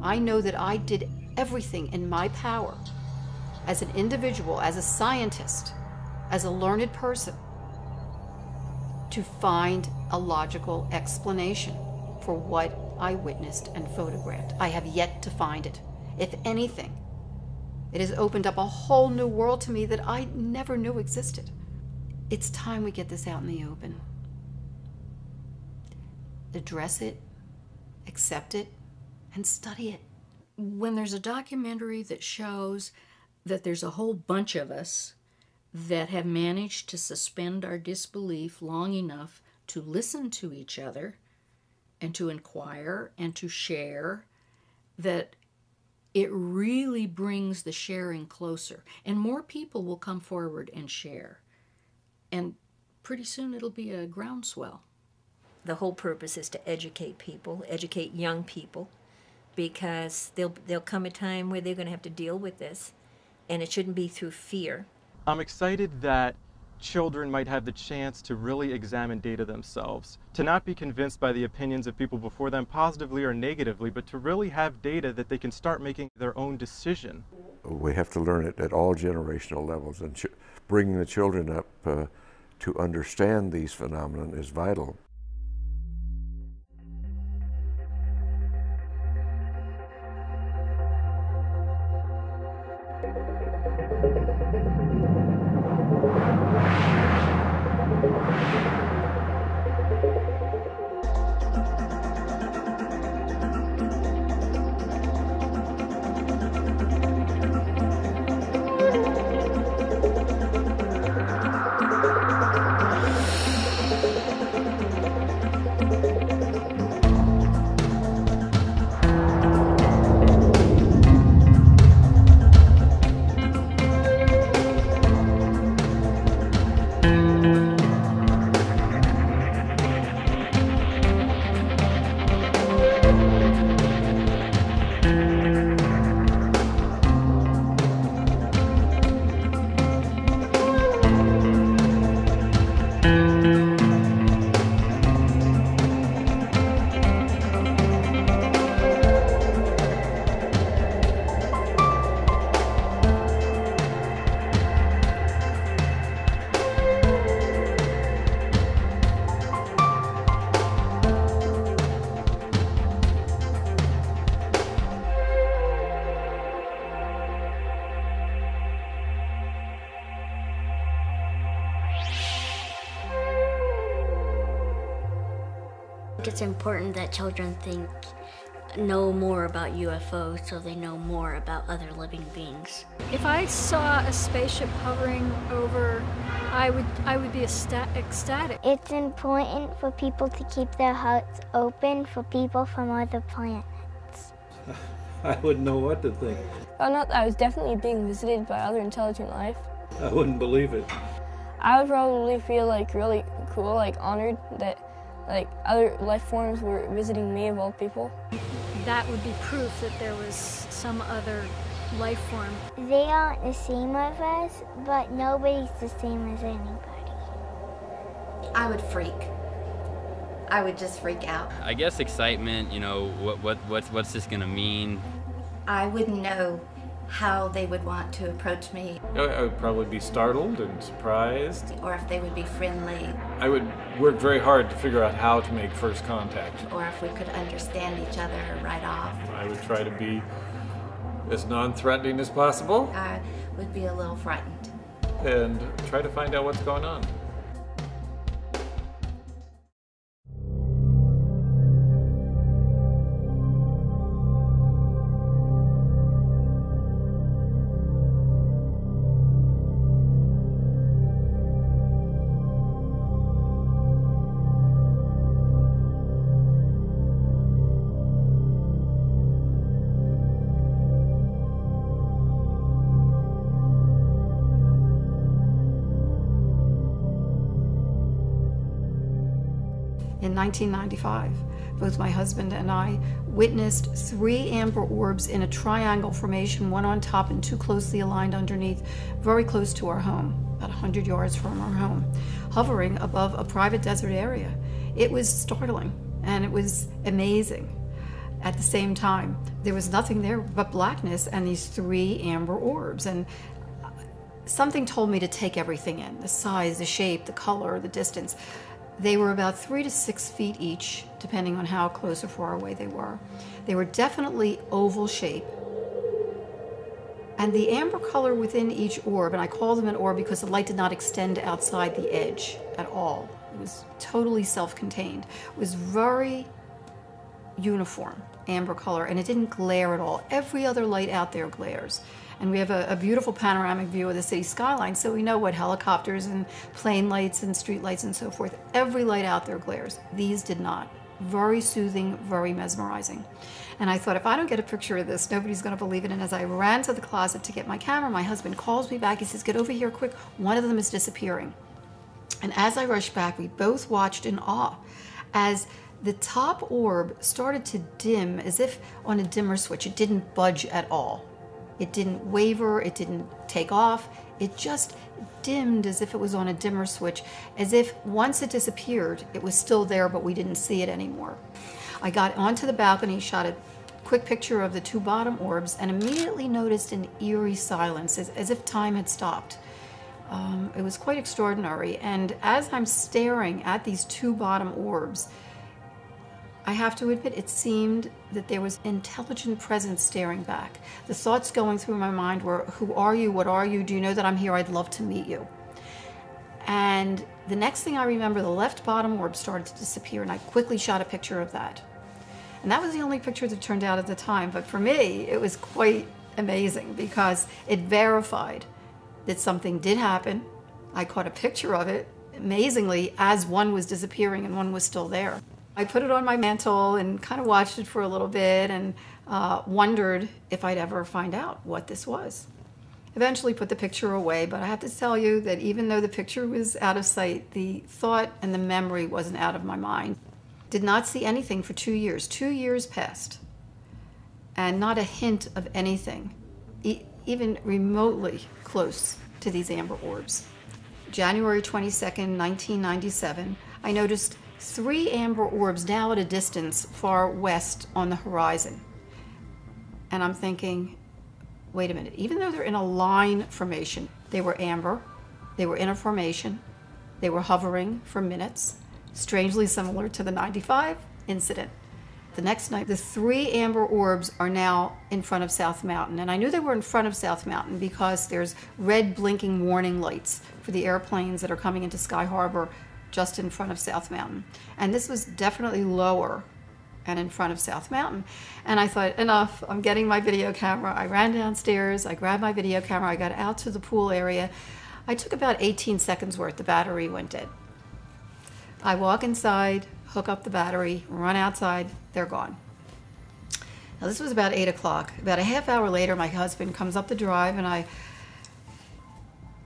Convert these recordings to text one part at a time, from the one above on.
I know that I did everything in my power as an individual, as a scientist, as a learned person, to find a logical explanation for what I witnessed and photographed. I have yet to find it. If anything, it has opened up a whole new world to me that I never knew existed. It's time we get this out in the open. Address it, accept it, and study it. When there's a documentary that shows that there's a whole bunch of us that have managed to suspend our disbelief long enough to listen to each other and to inquire and to share, that it really brings the sharing closer. And more people will come forward and share. And pretty soon it'll be a groundswell. The whole purpose is to educate people, educate young people, because there'll come a time where they're going to have to deal with this, and it shouldn't be through fear. I'm excited that children might have the chance to really examine data themselves, to not be convinced by the opinions of people before them, positively or negatively, but to really have data that they can start making their own decision. We have to learn it at all generational levels, and bringing the children up to understand these phenomena is vital. It's important that children know more about UFOs so they know more about other living beings. If I saw a spaceship hovering over, I would be ecstatic. It's important for people to keep their hearts open for people from other planets. I wouldn't know what to think. Found out that I was definitely being visited by other intelligent life. I wouldn't believe it. I would probably feel like really cool, like honored that like other life forms were visiting me of all people. That would be proof that there was some other life form. They aren't the same as us, but nobody's the same as anybody. I would freak. I would just freak out. I guess excitement, you know, what's this gonna mean? I wouldn't know how they would want to approach me. I would probably be startled and surprised. Or if they would be friendly. I would work very hard to figure out how to make first contact. Or if we could understand each other right off. I would try to be as non-threatening as possible. I would be a little frightened. And try to find out what's going on. In 1995, both my husband and I witnessed 3 amber orbs in a triangle formation, one on top and 2 closely aligned underneath, very close to our home, about 100 yards from our home, hovering above a private desert area. It was startling and it was amazing. at the same time. There was nothing there but blackness and these 3 amber orbs. And something told me to take everything in, the size, the shape, the color, the distance. They were about 3 to 6 feet each, depending on how close or far away they were. They were definitely oval shape. And the amber color within each orb, and I call them an orb because the light did not extend outside the edge at all. It was totally self-contained. It was very uniform, amber color, and it didn't glare at all. Every other light out there glares. And we have a beautiful panoramic view of the city skyline, so we know what helicopters and plane lights and street lights and so forth. Every light out there glares. These did not. Very soothing, very mesmerizing. And I thought, if I don't get a picture of this, nobody's going to believe it. And as I ran to the closet to get my camera, my husband calls me back. He says, get over here quick. One of them is disappearing. And as I rushed back, we both watched in awe as the top orb started to dim as if on a dimmer switch. It didn't budge at all. It didn't waver. It didn't take off. It just dimmed as if it was on a dimmer switch, as if once it disappeared, it was still there, but we didn't see it anymore. I got onto the balcony, shot a quick picture of the 2 bottom orbs, and immediately noticed an eerie silence, as if time had stopped. It was quite extraordinary. And as I'm staring at these 2 bottom orbs, I have to admit, it seemed that there was intelligent presence staring back. The thoughts going through my mind were, who are you? What are you? Do you know that I'm here? I'd love to meet you. And the next thing I remember, the left bottom orb started to disappear, and I quickly shot a picture of that. And that was the only picture that turned out at the time. But for me, it was quite amazing because it verified that something did happen. I caught a picture of it, amazingly, as one was disappearing and one was still there. I put it on my mantle and kind of watched it for a little bit and wondered if I'd ever find out what this was. Eventually put the picture away, but I have to tell you that even though the picture was out of sight, the thought and the memory wasn't out of my mind. Did not see anything for 2 years. 2 years passed, and not a hint of anything, even remotely close to these amber orbs. January 22nd, 1997, I noticed 3 amber orbs now at a distance far west on the horizon. And I'm thinking, wait a minute, even though they're in a line formation, they were amber, they were in a formation, they were hovering for minutes, strangely similar to the 95 incident. The next night, the 3 amber orbs are now in front of South Mountain. And I knew they were in front of South Mountain because there's red blinking warning lights for the airplanes that are coming into Sky Harbor just in front of South Mountain. And this was definitely lower and in front of South Mountain. And I thought, enough, I'm getting my video camera. I ran downstairs, I grabbed my video camera, I got out to the pool area. I took about 18 seconds worth, the battery went dead. I walk inside, hook up the battery, run outside, they're gone. Now this was about 8 o'clock. About a half hour later, my husband comes up the drive and I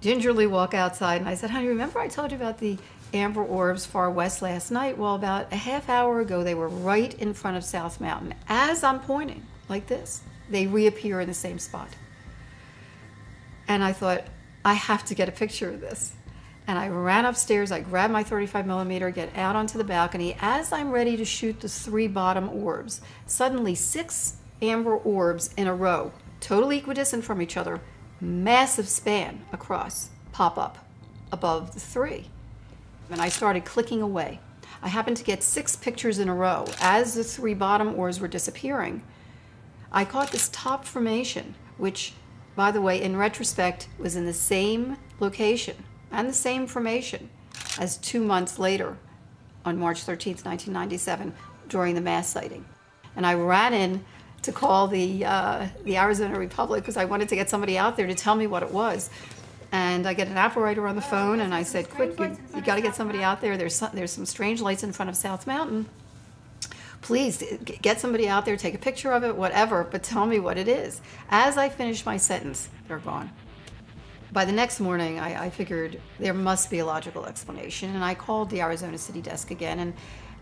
gingerly walk outside and I said, honey, remember I told you about the amber orbs far west last night? Well, about a half hour ago, they were right in front of South Mountain. As I'm pointing, like this, they reappear in the same spot. And I thought, I have to get a picture of this. And I ran upstairs, I grabbed my 35mm, get out onto the balcony. As I'm ready to shoot the 3 bottom orbs, suddenly 6 amber orbs in a row, totally equidistant from each other, massive span across, pop up above the 3. And I started clicking away. I happened to get 6 pictures in a row. As the 3 bottom orbs were disappearing, I caught this top formation, which, by the way, in retrospect, was in the same location and the same formation as 2 months later on March 13th, 1997, during the mass sighting. And I ran in to call the Arizona Republic because I wanted to get somebody out there to tell me what it was. And I get an operator on the phone and I said, quick, you got to get somebody out there. There's some strange lights in front of South Mountain. Please get somebody out there, take a picture of it, whatever, but tell me what it is. As I finished my sentence, they're gone. By the next morning, I figured there must be a logical explanation, and I called the Arizona City desk again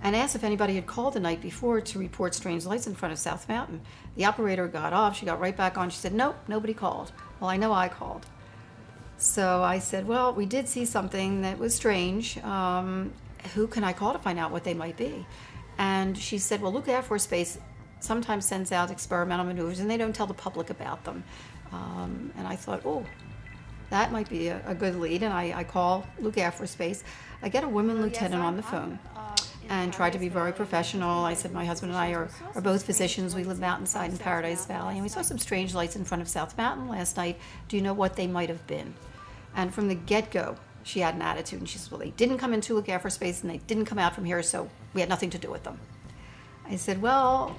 and asked if anybody had called the night before to report strange lights in front of South Mountain. The operator got off, she got right back on, she said, nope, nobody called. Well, I know I called. So I said, well, we did see something that was strange. Who can I call to find out what they might be? And she said, well, Luke Air Force Base sometimes sends out experimental maneuvers, and they don't tell the public about them. And I thought, oh, that might be a good lead, and I call Luke Air Force Base. I get a woman lieutenant on the phone and tried to be very professional. I said, my husband and I are both physicians. We live mountainside in Paradise Valley, and we saw some strange lights in front of South Mountain last night. Do you know what they might have been? And from the get-go, she had an attitude, and she said, well, they didn't come into Luke Air Force Base, and they didn't come out from here, so we had nothing to do with them. I said, well,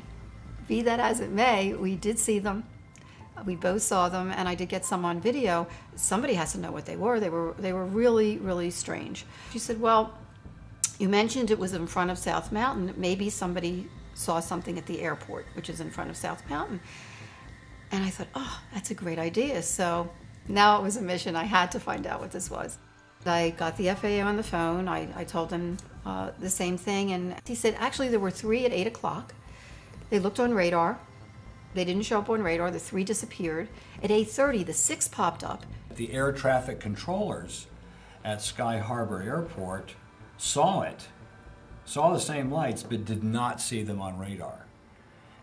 be that as it may, we did see them. We both saw them, and I did get some on video. Somebody has to know what they were. They were really, really strange. She said, well, you mentioned it was in front of South Mountain. Maybe somebody saw something at the airport, which is in front of South Mountain. And I thought, oh, that's a great idea. So now it was a mission. I had to find out what this was. I got the FAA on the phone. I told him the same thing, and he said, actually, there were 3 at 8 o'clock. They looked on radar. They didn't show up on radar. The 3 disappeared. At 8:30, the 6 popped up. The air traffic controllers at Sky Harbor Airport saw it, saw the same lights, but did not see them on radar.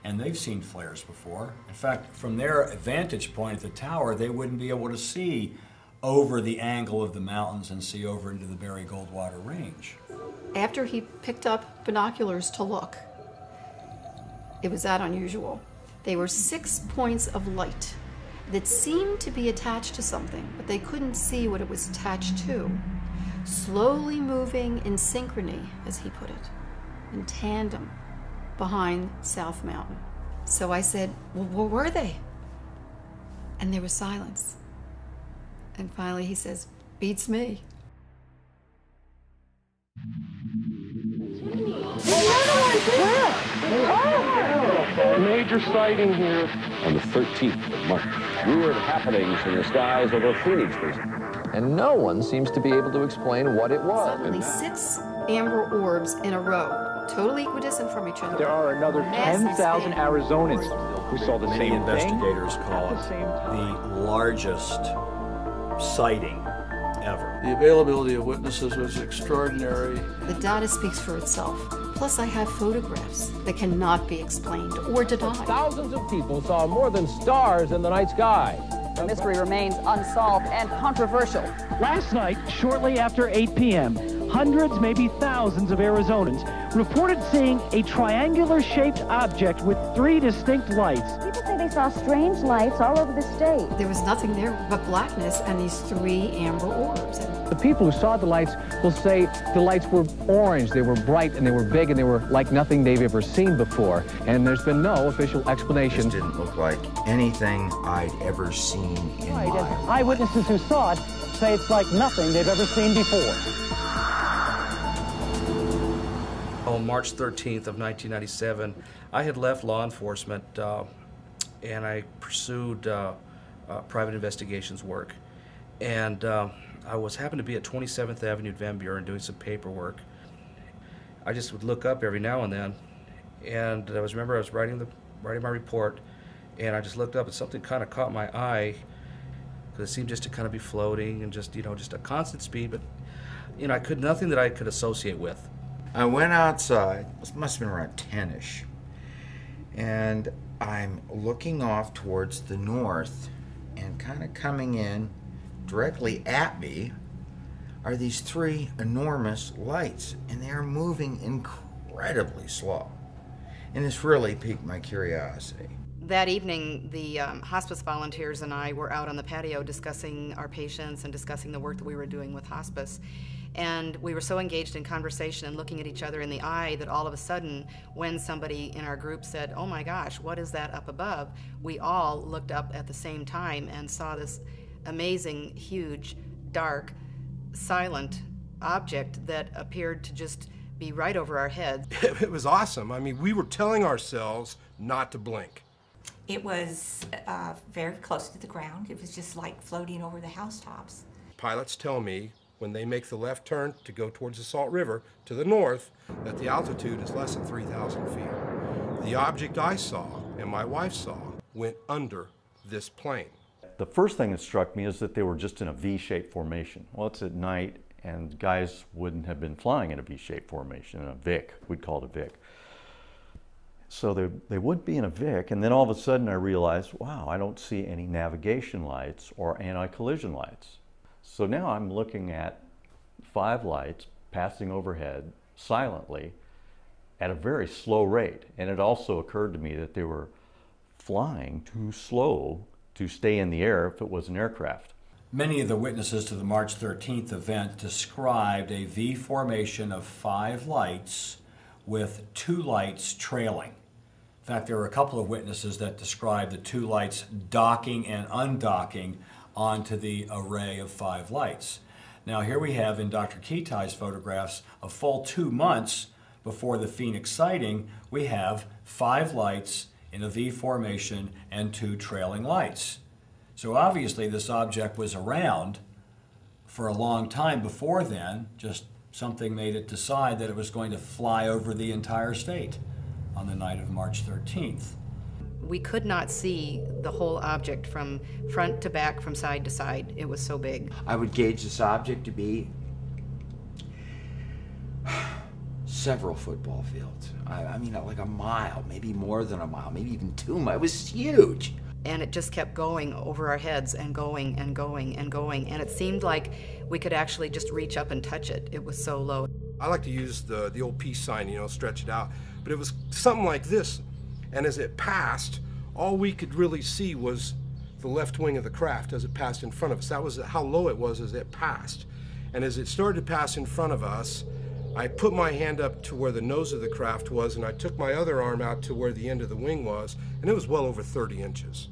And they've seen flares before. In fact, from their vantage point at the tower, they wouldn't be able to see over the angle of the mountains and see over into the Barry Goldwater Range. After he picked up binoculars to look, it was that unusual. They were 6 points of light that seemed to be attached to something, but they couldn't see what it was attached to. Slowly moving in synchrony, as he put it, in tandem behind South Mountain. So I said, well, where were they? And there was silence. And finally he says, beats me. Major sighting here. On the 13th of March. Weird happenings in the skies over Phoenix recently. And no one seems to be able to explain what it was. Suddenly 6 amber orbs in a row, totally equidistant from each other. There are another 10,000 Arizonans who saw the Many same investigators thing call it the largest sighting ever. The availability of witnesses was extraordinary. The data speaks for itself. Plus, I have photographs that cannot be explained or denied. Thousands of people saw more than stars in the night sky. The mystery remains unsolved and controversial. Last night, shortly after 8 p.m., hundreds, maybe thousands of Arizonans reported seeing a triangular-shaped object with 3 distinct lights. People say they saw strange lights all over the state. There was nothing there but blackness and these 3 amber orbs. The people who saw the lights will say the lights were orange, they were bright, and they were big, and they were like nothing they've ever seen before. And there's been no official explanation. This didn't look like anything I'd ever seen in my life. Eyewitnesses who saw it say it's like nothing they've ever seen before. On March 13th of 1997, I had left law enforcement and I pursued private investigations work. And I happened to be at 27th Avenue at Van Buren doing some paperwork. I just would look up every now and then, and I remember I was writing my report, and I just looked up and something kind of caught my eye, because it seemed just to kind of be floating and just, just a constant speed, but nothing that I could associate with. I went outside, it must have been around 10-ish, and I'm looking off towards the north, and kind of coming in directly at me are these 3 enormous lights, and they are moving incredibly slow. And this really piqued my curiosity. That evening, the hospice volunteers and I were out on the patio discussing our patients and discussing the work that we were doing with hospice. And we were so engaged in conversation and looking at each other in the eye that all of a sudden, when somebody in our group said, "Oh my gosh, what is that up above?" we all looked up at the same time and saw this amazing, huge, dark, silent object that appeared to just be right over our heads. It was awesome. I mean, we were telling ourselves not to blink. It was very close to the ground. It was just like floating over the housetops. Pilots tell me when they make the left turn to go towards the Salt River to the north that the altitude is less than 3,000 feet. The object I saw and my wife saw went under this plane. The first thing that struck me is that they were just in a V-shaped formation. Well, it's at night, and guys wouldn't have been flying in a V-shaped formation, in a VIC. We'd call it a VIC. So they would be in a VIC, and then all of a sudden I realized, wow, I don't see any navigation lights or anti-collision lights. So now I'm looking at 5 lights passing overhead silently at a very slow rate. And it also occurred to me that they were flying too slow to stay in the air if it was an aircraft. Many of the witnesses to the March 13th event described a V formation of 5 lights with 2 lights trailing. In fact, there were a couple of witnesses that described the 2 lights docking and undocking onto the array of 5 lights. Now here we have in Dr. Kitei's photographs a full 2 months before the Phoenix sighting, we have 5 lights in a V formation and 2 trailing lights. So obviously this object was around for a long time before then, just something made it decide that it was going to fly over the entire state on the night of March 13th. We could not see the whole object from front to back, from side to side. It was so big. I would gauge this object to be several football fields. I mean, like a mile, maybe more than a mile, maybe even 2 miles. It was huge. And it just kept going over our heads and going and going and going. And it seemed like we could actually just reach up and touch it. It was so low. I like to use the old peace sign, you know, stretch it out. But it was something like this. And as it passed, all we could really see was the left wing of the craft as it passed in front of us. That was how low it was as it passed. And as it started to pass in front of us, I put my hand up to where the nose of the craft was, and I took my other arm out to where the end of the wing was, and it was well over 30 inches.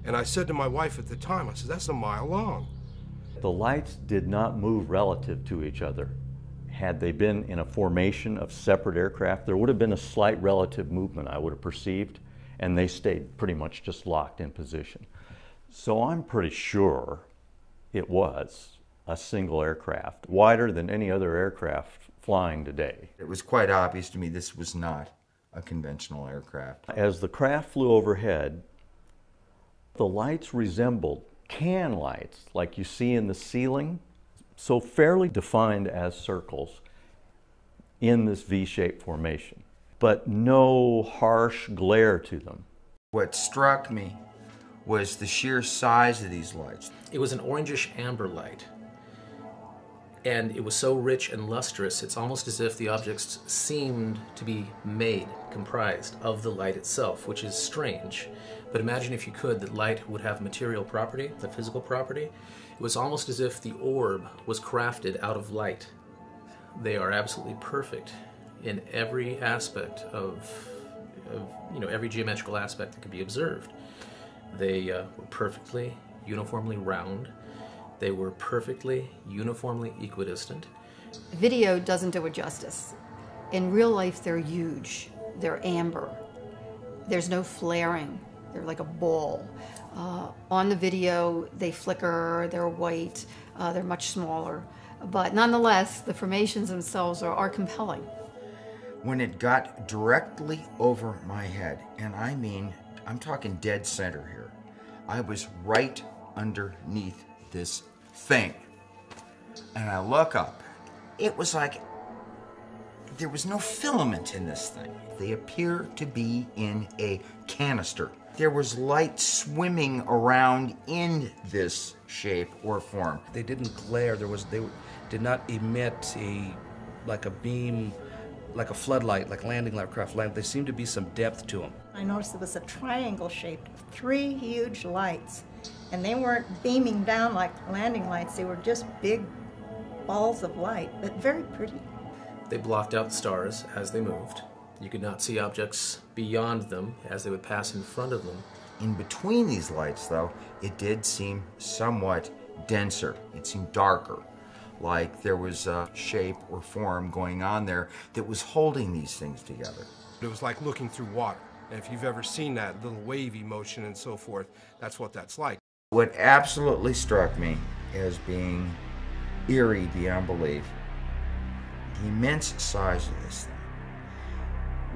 And I said to my wife at the time, I said, that's a mile long. The lights did not move relative to each other. Had they been in a formation of separate aircraft, there would have been a slight relative movement I would have perceived, and they stayed pretty much just locked in position. So I'm pretty sure it was a single aircraft, wider than any other aircraft flying today. It was quite obvious to me this was not a conventional aircraft. As the craft flew overhead, the lights resembled can lights like you see in the ceiling, so fairly defined as circles in this V-shaped formation, but no harsh glare to them. What struck me was the sheer size of these lights. It was an orangish amber light, and it was so rich and lustrous, it's almost as if the objects seemed to be comprised of the light itself, which is strange. But imagine if you could, that light would have material property, the physical property. It was almost as if the orb was crafted out of light. They are absolutely perfect in every aspect of every geometrical aspect that could be observed. They were perfectly, uniformly round. They were perfectly, uniformly equidistant. Video doesn't do it justice. In real life, they're huge. They're amber. There's no flaring. They're like a ball. On the video, they flicker, they're white, they're much smaller. But nonetheless, the formations themselves are compelling. When it got directly over my head, and I mean, I'm talking dead center here, I was right underneath this thing. And I look up, it was like there was no filament in this thing. They appear to be in a canister. There was light swimming around in this shape or form. They didn't glare. They did not emit like a beam, like a floodlight, like landing light craft lamp. There seemed to be some depth to them. I noticed it was a triangle shaped, 3 huge lights, and they weren't beaming down like landing lights. They were just big balls of light, but very pretty. They blocked out the stars as they moved. You could not see objects beyond them as they would pass in front of them. In between these lights, though, it did seem somewhat denser. It seemed darker, like there was a shape or form going on there that was holding these things together. It was like looking through water. And if you've ever seen that little wavy motion and so forth, that's what that's like. What absolutely struck me as being eerie beyond belief, the immense size of this thing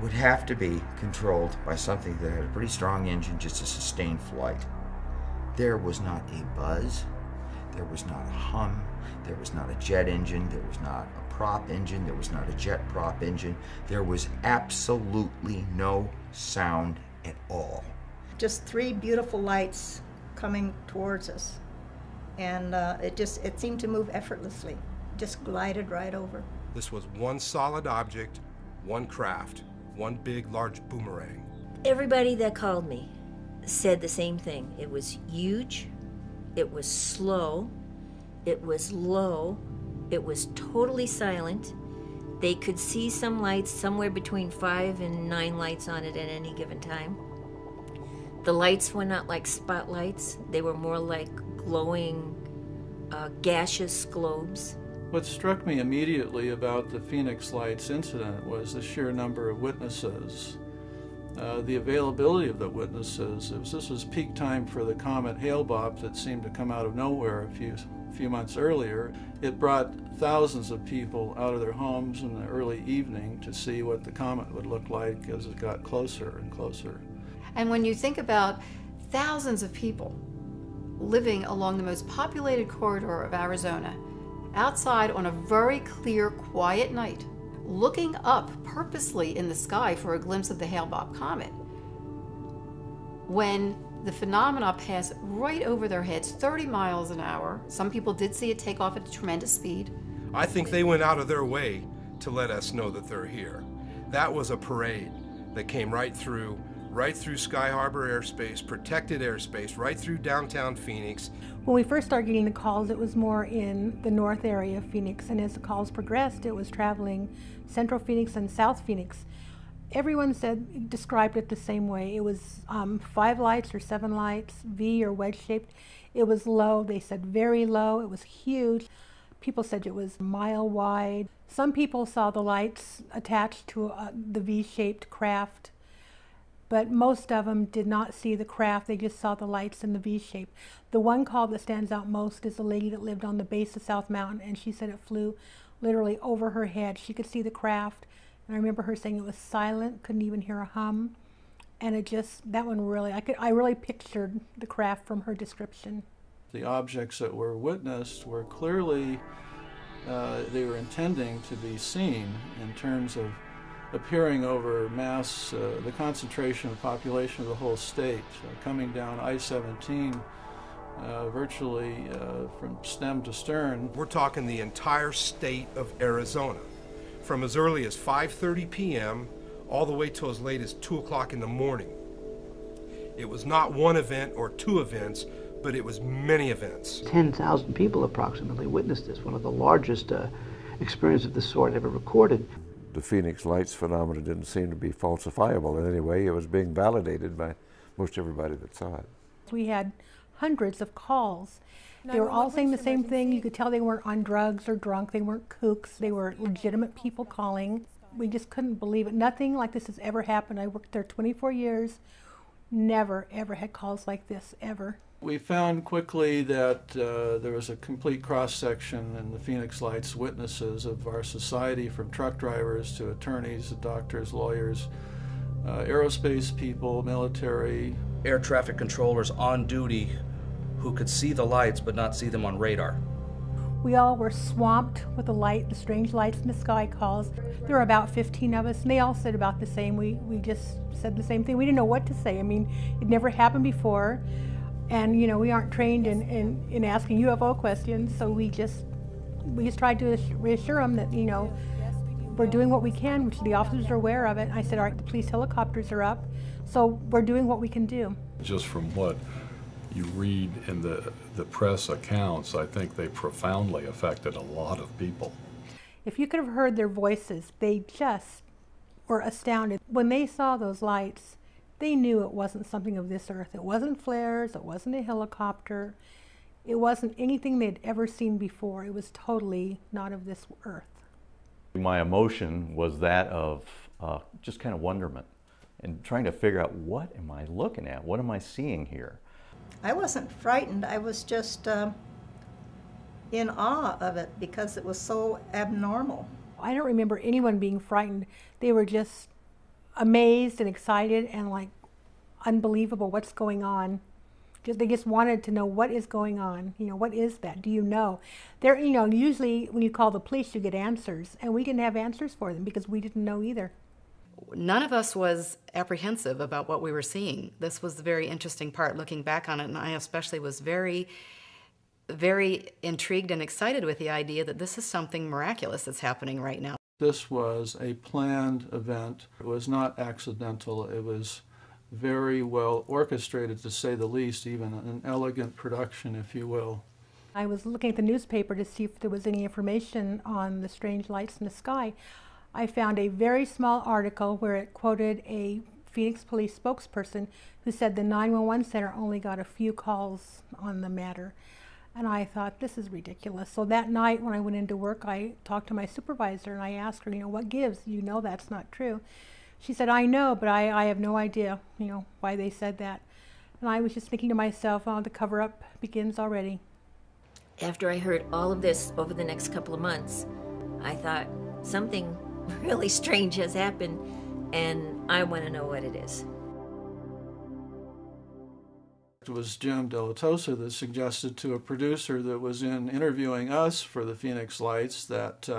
would have to be controlled by something that had a pretty strong engine just to sustain flight. There was not a buzz, there was not a hum, there was not a jet engine, there was not a prop engine, there was not a jet prop engine, there was absolutely no sound at all. Just three beautiful lights coming towards us. And it seemed to move effortlessly, just glided right over. This was one solid object, one craft, one big, large boomerang. Everybody that called me said the same thing. It was huge, it was slow, it was low, it was totally silent. They could see some lights, somewhere between 5 and 9 lights on it at any given time. The lights were not like spotlights, they were more like glowing, gaseous globes. What struck me immediately about the Phoenix Lights incident was the sheer number of witnesses. The availability of the witnesses. This was peak time for the comet Hale-Bopp that seemed to come out of nowhere a few months earlier. It brought thousands of people out of their homes in the early evening to see what the comet would look like as it got closer and closer. And when you think about thousands of people living along the most populated corridor of Arizona, outside on a very clear, quiet night, looking up purposely in the sky for a glimpse of the Hale-Bopp comet, when the phenomena passed right over their heads, 30 miles an hour. Some people did see it take off at a tremendous speed. I think they went out of their way to let us know that they're here. That was a parade that came right through Sky Harbor airspace, protected airspace, right through downtown Phoenix. When we first started getting the calls, it was more in the north area of Phoenix, and as the calls progressed, it was traveling central Phoenix and south Phoenix. Everyone described it the same way. It was 5 lights or 7 lights, V or wedge-shaped. It was low. They said very low. It was huge. People said it was a mile wide. Some people saw the lights attached to the V-shaped craft, but most of them did not see the craft. They just saw the lights in the V-shape. The one call that stands out most is a lady that lived on the base of South Mountain, and she said it flew literally over her head. She could see the craft, and I remember her saying it was silent, couldn't even hear a hum, and that one really, I really pictured the craft from her description. The objects that were witnessed were clearly, they were intending to be seen in terms of appearing over mass, the concentration of population of the whole state, coming down I-17 virtually from stem to stern. We're talking the entire state of Arizona, from as early as 5:30 p.m. all the way till as late as 2 o'clock in the morning. It was not one event or 2 events, but it was many events. 10,000 people approximately witnessed this, one of the largest experiences of this sort ever recorded. The Phoenix Lights phenomena didn't seem to be falsifiable in any way. It was being validated by most everybody that saw it. We had hundreds of calls. They were all saying the same thing. You could tell they weren't on drugs or drunk. They weren't kooks. They were legitimate people calling. We just couldn't believe it. Nothing like this has ever happened. I worked there 24 years. Never, ever had calls like this, ever. We found quickly that there was a complete cross-section in the Phoenix Lights witnesses of our society, from truck drivers to attorneys, doctors, lawyers, aerospace people, military. Air traffic controllers on duty who could see the lights but not see them on radar. We all were swamped with the strange lights in the sky calls. There were about 15 of us, and they all said about the same. We just said the same thing. We didn't know what to say. I mean, it never happened before. And, you know, we aren't trained in asking UFO questions, so we just tried to reassure them that, you know, we're doing what we can, which the officers are aware of it. I said, all right, the police helicopters are up, so we're doing what we can do. Just from what you read in the press accounts, I think they profoundly affected a lot of people. If you could have heard their voices, they just were astounded. When they saw those lights, they knew it wasn't something of this earth. It wasn't flares, it wasn't a helicopter, it wasn't anything they'd ever seen before. It was totally not of this earth. My emotion was that of just kind of wonderment and trying to figure out, what am I looking at? What am I seeing here? I wasn't frightened. I was just in awe of it because it was so abnormal. I don't remember anyone being frightened. They were just amazed and excited and like, unbelievable, what's going on? They just wanted to know what is going on. What is that? Do you know? Usually when you call the police, you get answers, and we didn't have answers for them because we didn't know either. None of us was apprehensive about what we were seeing. This was the very interesting part, looking back on it, and I especially was very, very intrigued and excited with the idea that this is something miraculous that's happening right now. This was a planned event. It was not accidental. It was very well orchestrated, to say the least, even an elegant production, if you will. I was looking at the newspaper to see if there was any information on the strange lights in the sky. I found a very small article where it quoted a Phoenix police spokesperson who said the 911 center only got a few calls on the matter. And I thought, this is ridiculous. So that night when I went into work, I talked to my supervisor and I asked her, what gives? That's not true. She said, I know, but I have no idea, why they said that. And I was just thinking to myself, oh, the cover-up begins already. After I heard all of this over the next couple of months, I thought, something really strange has happened, and I want to know what it is. It was Jim Delatosa that suggested to a producer that was interviewing us for the Phoenix Lights that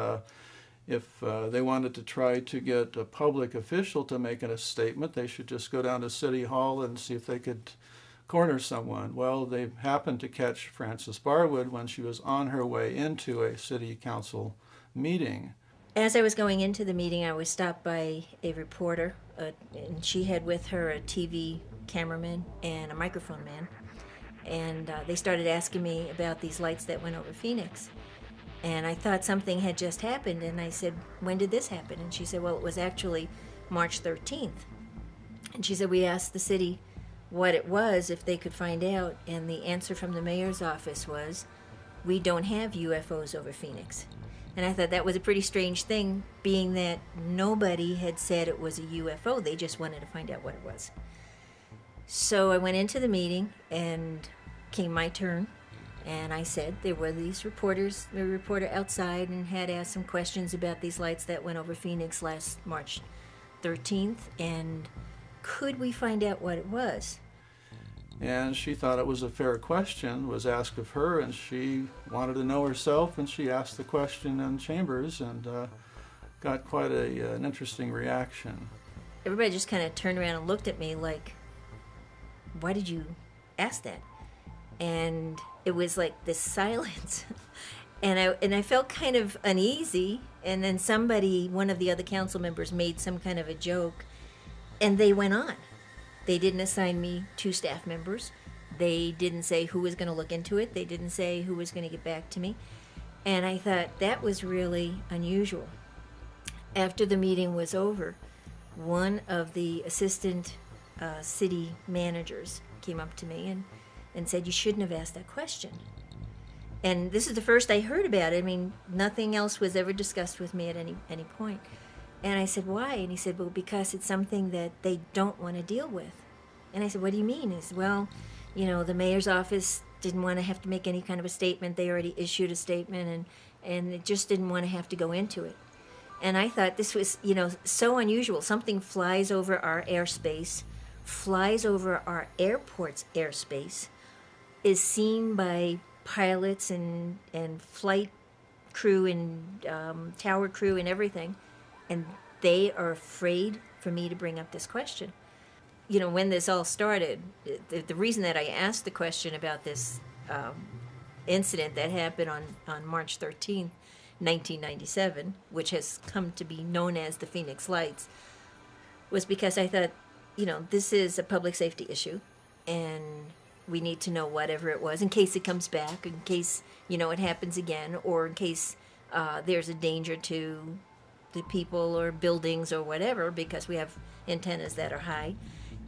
if they wanted to try to get a public official to make a statement, they should just go down to City Hall and see if they could corner someone. Well, they happened to catch Frances Barwood when she was on her way into a city council meeting. As I was going into the meeting, I was stopped by a reporter, and she had with her a TV cameraman and a microphone man. And they started asking me about these lights that went over Phoenix. And I thought something had just happened, and I said, when did this happen? And she said, well, it was actually March 13th. And she said, we asked the city what it was, if they could find out, and the answer from the mayor's office was, we don't have UFOs over Phoenix. And I thought that was a pretty strange thing, being that nobody had said it was a UFO. They just wanted to find out what it was. So I went into the meeting, and came my turn, and I said there were these reporters, the reporter outside, and had asked some questions about these lights that went over Phoenix last March 13th, and could we find out what it was? And she thought it was a fair question, was asked of her, and she wanted to know herself, and she asked the question in chambers and got quite an interesting reaction. Everybody just kind of turned around and looked at me like, why did you ask that? And it was like this silence. and I felt kind of uneasy, and then one of the other council members made some kind of a joke, and they went on. They didn't assign me 2 staff members. They didn't say who was going to look into it. They didn't say who was going to get back to me. And I thought that was really unusual. After the meeting was over, one of the assistant city managers came up to me and said, you shouldn't have asked that question. And this is the first I heard about it. I mean, nothing else was ever discussed with me at any point. And I said, why? And he said, well, because it's something that they don't want to deal with. And I said, what do you mean? He said, well, the mayor's office didn't want to have to make any kind of a statement. They already issued a statement, and it just didn't want to have to go into it. And I thought this was, so unusual. Something flies over our airspace, flies over our airport's airspace, is seen by pilots and flight crew and tower crew and everything, and they are afraid for me to bring up this question. When this all started, the reason that I asked the question about this incident that happened on March 13th, 1997, which has come to be known as the Phoenix Lights, was because I thought, this is a public safety issue, and we need to know whatever it was in case it comes back, in case, it happens again, or in case there's a danger to the people or buildings or whatever, because we have antennas that are high.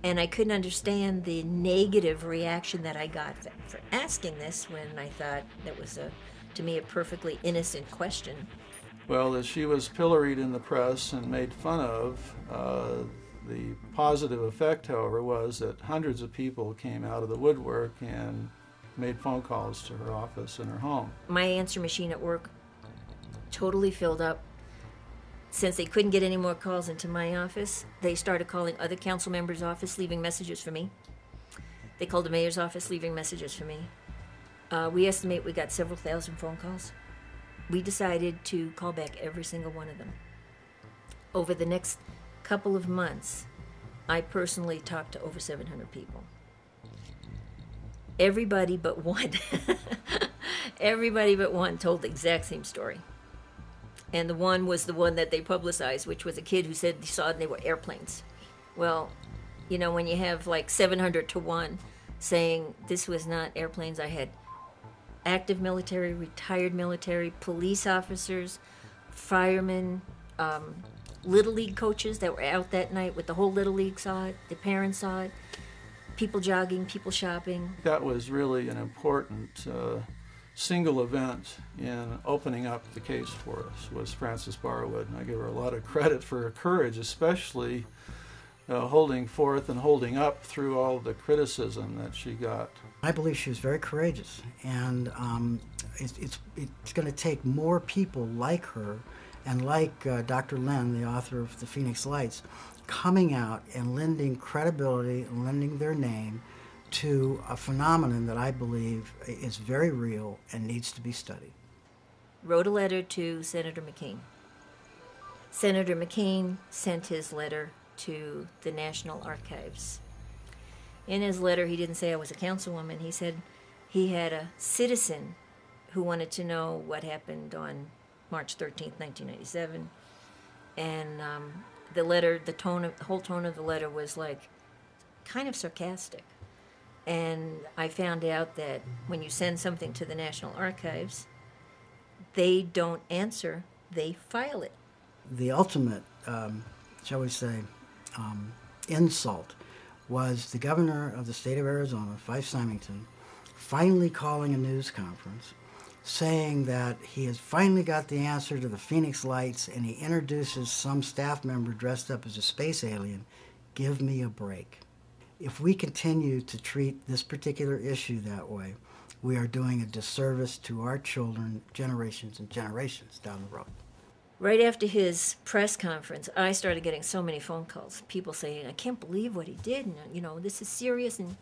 And I couldn't understand the negative reaction that I got for asking this, when I thought that was, to me, a perfectly innocent question. Well, as she was pilloried in the press and made fun of, the positive effect, however, was that hundreds of people came out of the woodwork and made phone calls to her office and her home. My answer machine at work totally filled up. Since they couldn't get any more calls into my office, they started calling other council members' office, leaving messages for me. They called the mayor's office leaving messages for me. We estimate we got several thousand phone calls. We decided to call back every single one of them. Over the next couple of months, I personally talked to over 700 people. Everybody but one, everybody but one told the exact same story. And the one was the one that they publicized, which was a kid who said he saw it and they were airplanes. Well, you know, when you have like 700 to 1 saying this was not airplanes, I had active military, retired military, police officers, firemen, Little League coaches that were out that night with the whole Little League saw it, the parents saw it, people jogging, people shopping. That was really an important single event in opening up the case for us, was Frances Barwood. And I give her a lot of credit for her courage, especially holding forth and holding up through all the criticism that she got. I believe she was very courageous, and it's going to take more people like her and like Dr. Lynne, the author of The Phoenix Lights, coming out and lending credibility and lending their name to a phenomenon that I believe is very real and needs to be studied. Wrote a letter to Senator McCain. Senator McCain sent his letter to the National Archives. In his letter, he didn't say I was a councilwoman. He said he had a citizen who wanted to know what happened on March 13th, 1997. And the letter, the whole tone of the letter was like kind of sarcastic. And I found out that when you send something to the National Archives, they don't answer, they file it. The ultimate, shall we say, insult was the governor of the state of Arizona, Fife Symington, finally calling a news conference saying that he has finally got the answer to the Phoenix Lights, and he introduces some staff member dressed up as a space alien. Give me a break. If we continue to treat this particular issue that way, we are doing a disservice to our children, generations and generations down the road. Right after his press conference, I started getting so many phone calls. People saying, I can't believe what he did, and, you know, this is serious. And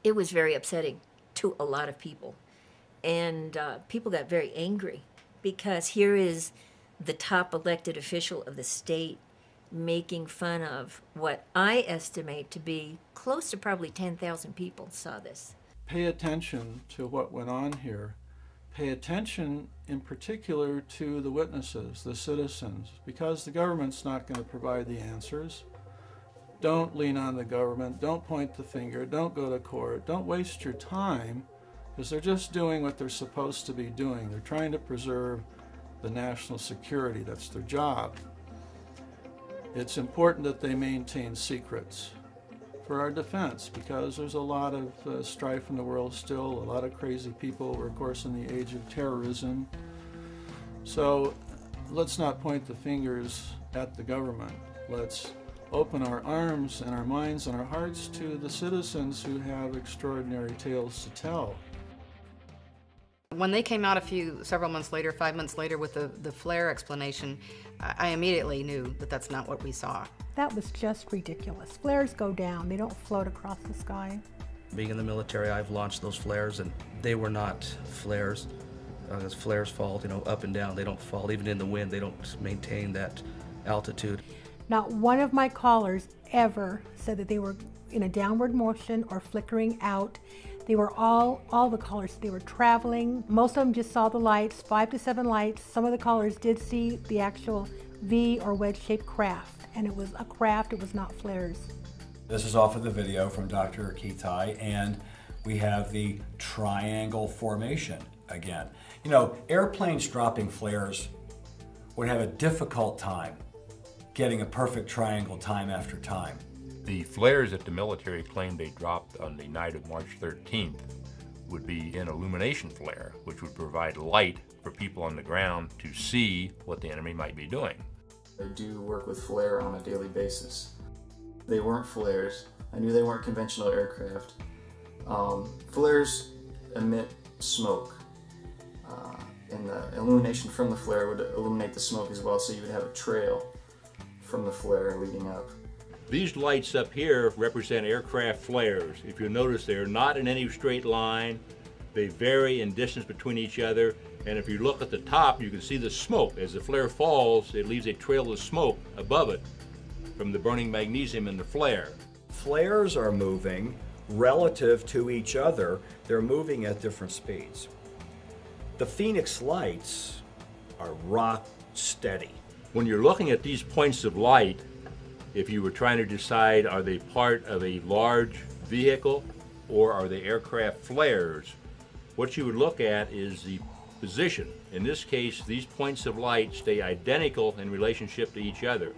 it was very upsetting to a lot of people. And people got very angry because here is the top elected official of the state making fun of what I estimate to be close to probably 10,000 people saw this. Pay attention to what went on here. Pay attention in particular to the witnesses, the citizens, because the government's not going to provide the answers. Don't lean on the government. Don't point the finger. Don't go to court. Don't waste your time, because they're just doing what they're supposed to be doing. They're trying to preserve the national security. That's their job. It's important that they maintain secrets for our defense, because there's a lot of strife in the world still, a lot of crazy people. We're, of course, in the age of terrorism. So let's not point the fingers at the government. Let's open our arms and our minds and our hearts to the citizens who have extraordinary tales to tell. When they came out several months later, 5 months later, with the flare explanation, I immediately knew that that's not what we saw. That was just ridiculous. Flares go down, they don't float across the sky. Being in the military, I've launched those flares, and they were not flares. As flares fall, you know, up and down, they don't fall. Even in the wind, they don't maintain that altitude. Not one of my callers ever said that they were in a downward motion or flickering out. They were all the callers, they were traveling. Most of them just saw the lights, 5 to 7 lights. Some of the callers did see the actual V or wedge-shaped craft, and it was a craft, it was not flares. This is off of the video from Dr. Kitei, and we have the triangle formation again. You know, airplanes dropping flares would have a difficult time getting a perfect triangle time after time. The flares that the military claimed they dropped on the night of March 13th would be an illumination flare, which would provide light for people on the ground to see what the enemy might be doing. I do work with flare on a daily basis. They weren't flares. I knew they weren't conventional aircraft. Flares emit smoke, and the illumination from the flare would illuminate the smoke as well, so you would have a trail from the flare leading up. These lights up here represent aircraft flares. If you notice, they're not in any straight line. They vary in distance between each other. And if you look at the top, you can see the smoke. As the flare falls, it leaves a trail of smoke above it from the burning magnesium in the flare. Flares are moving relative to each other. They're moving at different speeds. The Phoenix lights are rock steady. When you're looking at these points of light, if you were trying to decide, are they part of a large vehicle or are they aircraft flares, what you would look at is the position. In this case, these points of light stay identical in relationship to each other.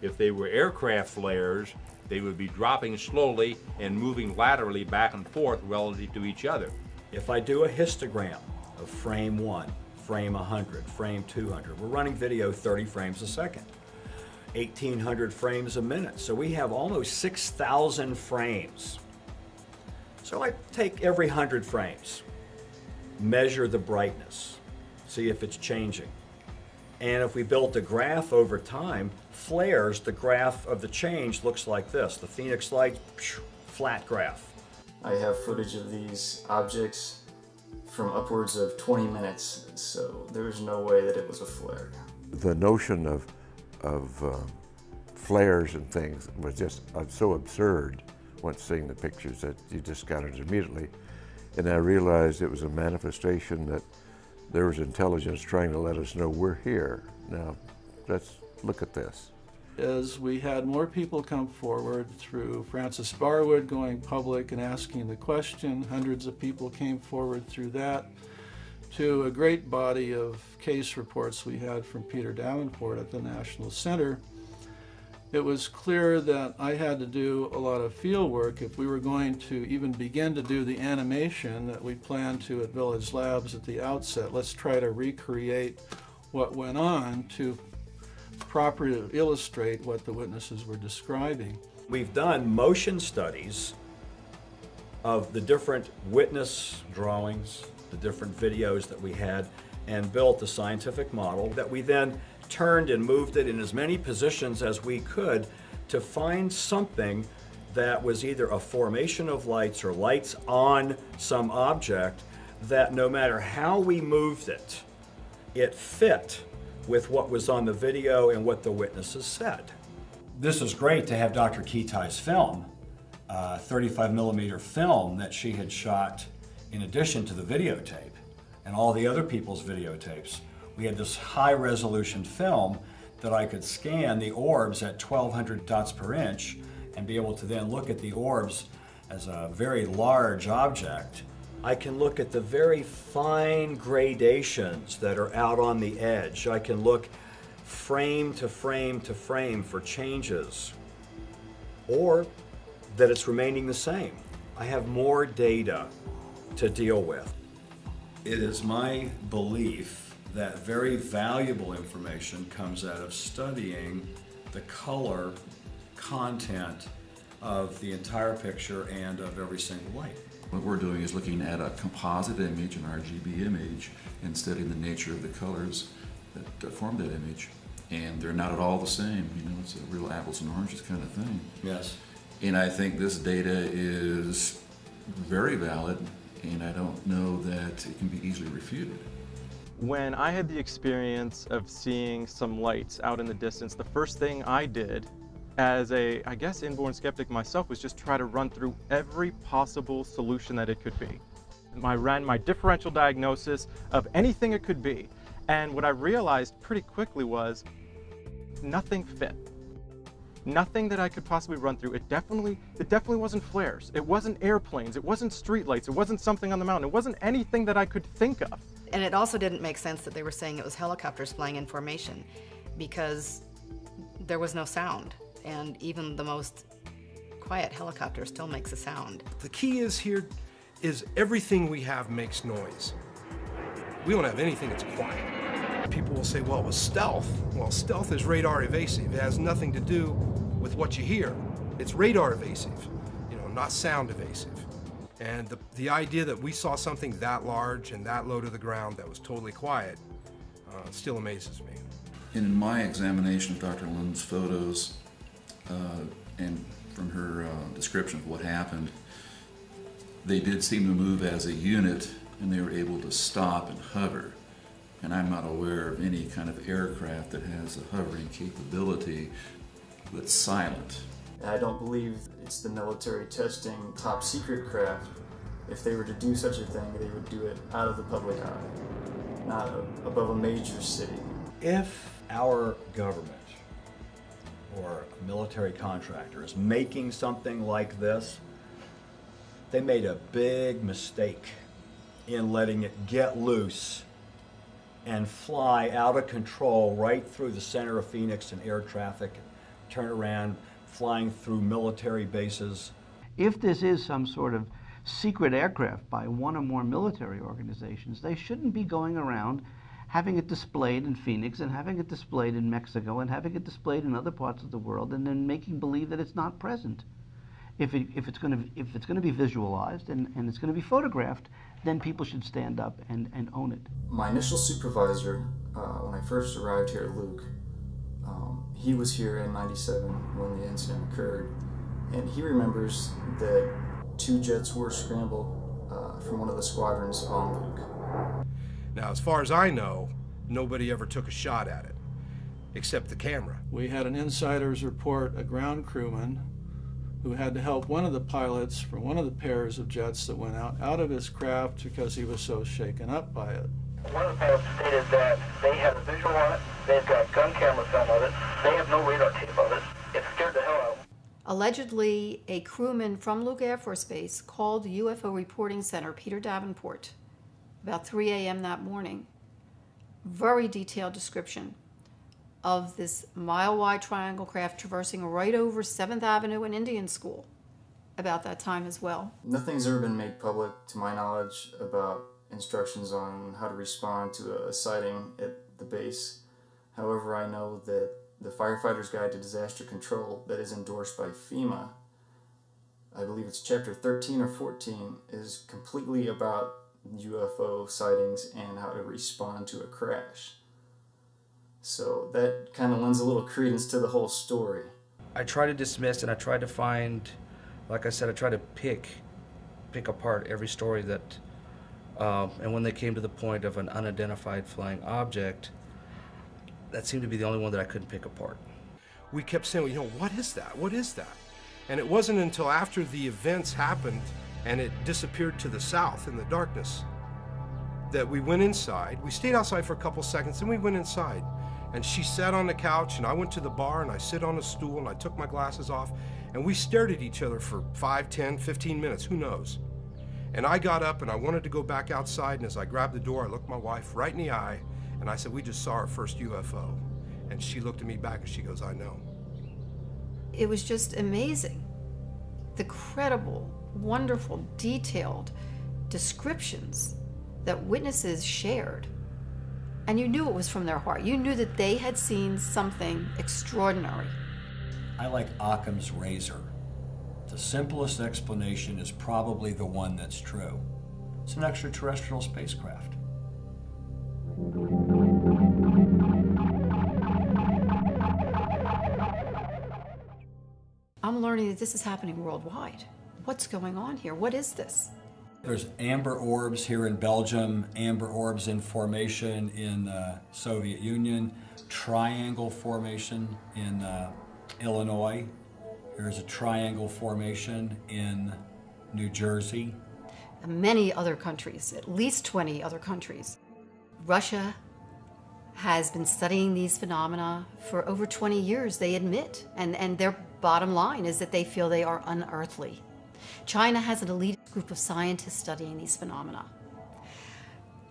If they were aircraft flares, they would be dropping slowly and moving laterally back and forth relative to each other. If I do a histogram of frame 1, frame 100, frame 200, we're running video 30 frames a second. 1,800 frames a minute. So we have almost 6,000 frames. So I take every 100 frames, measure the brightness, see if it's changing. And if we built a graph over time, flares, the graph of the change looks like this. The Phoenix light, flat graph. I have footage of these objects from upwards of 20 minutes, so there's no way that it was a flare. The notion of flares and things was just so absurd once seeing the pictures that you discounted it immediately. And I realized it was a manifestation that there was intelligence trying to let us know we're here. Now, let's look at this. As we had more people come forward through Francis Barwood going public and asking the question, hundreds of people came forward through that, to a great body of case reports we had from Peter Davenport at the National Center. It was clear that I had to do a lot of field work if we were going to even begin to do the animation that we planned to at Village Labs at the outset. Let's try to recreate what went on to properly illustrate what the witnesses were describing. We've done motion studies of the different witness drawings, the different videos that we had, and built a scientific model that we then turned and moved it in as many positions as we could to find something that was either a formation of lights or lights on some object that no matter how we moved it, it fit with what was on the video and what the witnesses said. This is great to have Dr. Kitei's film, 35 millimeter film that she had shot in addition to the videotape and all the other people's videotapes. We had this high resolution film that I could scan the orbs at 1200 dots per inch and be able to then look at the orbs as a very large object. I can look at the very fine gradations that are out on the edge. I can look frame to frame to frame for changes, or that it's remaining the same. I have more data to deal with. It is my belief that very valuable information comes out of studying the color content of the entire picture and of every single light. What we're doing is looking at a composite image, an RGB image, and studying the nature of the colors that form that image. And they're not at all the same. You know, it's a real apples and oranges kind of thing. Yes. And I think this data is very valid, and I don't know that it can be easily refuted. When I had the experience of seeing some lights out in the distance, the first thing I did as a, I guess, inborn skeptic myself was just try to run through every possible solution that it could be. I ran my differential diagnosis of anything it could be. And what I realized pretty quickly was nothing fit. Nothing that I could possibly run through. It definitely wasn't flares. It wasn't airplanes. It wasn't streetlights. It wasn't something on the mountain. It wasn't anything that I could think of. And it also didn't make sense that they were saying it was helicopters flying in formation, because there was no sound. And even the most quiet helicopter still makes a sound. The key is here is everything we have makes noise. We don't have anything that's quiet. People will say, well, it was stealth. Well, stealth is radar evasive. It has nothing to do with what you hear. It's radar evasive, you know, not sound evasive. And the idea that we saw something that large and that low to the ground that was totally quiet still amazes me. In my examination of Dr. Lynne's photos, and from her description of what happened, they did seem to move as a unit, and they were able to stop and hover. And I'm not aware of any kind of aircraft that has a hovering capability that's silent. I don't believe it's the military testing top secret craft. If they were to do such a thing, they would do it out of the public eye, not above a major city. If our government or a military contractor is making something like this, they made a big mistake in letting it get loose and fly out of control right through the center of Phoenix and air traffic, turn around, flying through military bases. If this is some sort of secret aircraft by one or more military organizations, they shouldn't be going around having it displayed in Phoenix and having it displayed in Mexico and having it displayed in other parts of the world and then making believe that it's not present. If it's going to be visualized and it's going to be photographed, then people should stand up and own it. My initial supervisor, when I first arrived here at Luke, he was here in '97 when the incident occurred, and he remembers that 2 jets were scrambled from one of the squadrons on Luke. Now, as far as I know, nobody ever took a shot at it, except the camera. We had an insider's report, a ground crewman, who had to help one of the pilots from one of the pairs of jets that went out of his craft because he was so shaken up by it. One of the pilots stated that they have a visual on it, they've got gun camera film of it, they have no radar tape of it. It scared the hell out of them. Allegedly, a crewman from Luke Air Force Base called the UFO Reporting Center, Peter Davenport, about 3 a.m. that morning. Very detailed description of this mile-wide triangle craft traversing right over 7th Avenue and Indian School about that time as well. Nothing's ever been made public, to my knowledge, about instructions on how to respond to a sighting at the base. However, I know that the Firefighter's Guide to Disaster Control that is endorsed by FEMA, I believe it's chapter 13 or 14, is completely about UFO sightings and how to respond to a crash. So that kind of lends a little credence to the whole story. I try to dismiss and I try to find, like I said, I try to pick apart every story that, and when they came to the point of an unidentified flying object, that seemed to be the only one that I couldn't pick apart. We kept saying, you know, what is that? What is that? And it wasn't until after the events happened and it disappeared to the south in the darkness that we went inside. We stayed outside for a couple seconds, and we went inside. And she sat on the couch, and I went to the bar, and I sit on a stool, and I took my glasses off, and we stared at each other for 5, 10, 15 minutes, who knows? And I got up, and I wanted to go back outside, and as I grabbed the door, I looked my wife right in the eye, and I said, we just saw our first UFO. And she looked at me back, and she goes, I know. It was just amazing. The credible, wonderful, detailed descriptions that witnesses shared. And you knew it was from their heart. You knew that they had seen something extraordinary. I like Occam's razor. The simplest explanation is probably the one that's true. It's an extraterrestrial spacecraft. I'm learning that this is happening worldwide. What's going on here? What is this? There's amber orbs here in Belgium, amber orbs in formation in the Soviet Union, triangle formation in Illinois. There's a triangle formation in New Jersey. Many other countries, at least 20 other countries. Russia has been studying these phenomena for over 20 years, they admit, and their bottom line is that they feel they are unearthly. China has an elite group of scientists studying these phenomena.